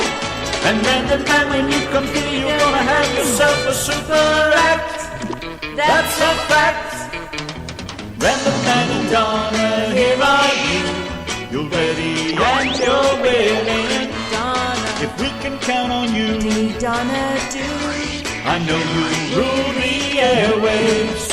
And Random Man, when you come through, you're gonna have yourself a super act. That's a fact. Random Man and Donna, here are you. You're ready and you're willing. Donna, if we can count on you, do Donna do? I know you rule the airwaves.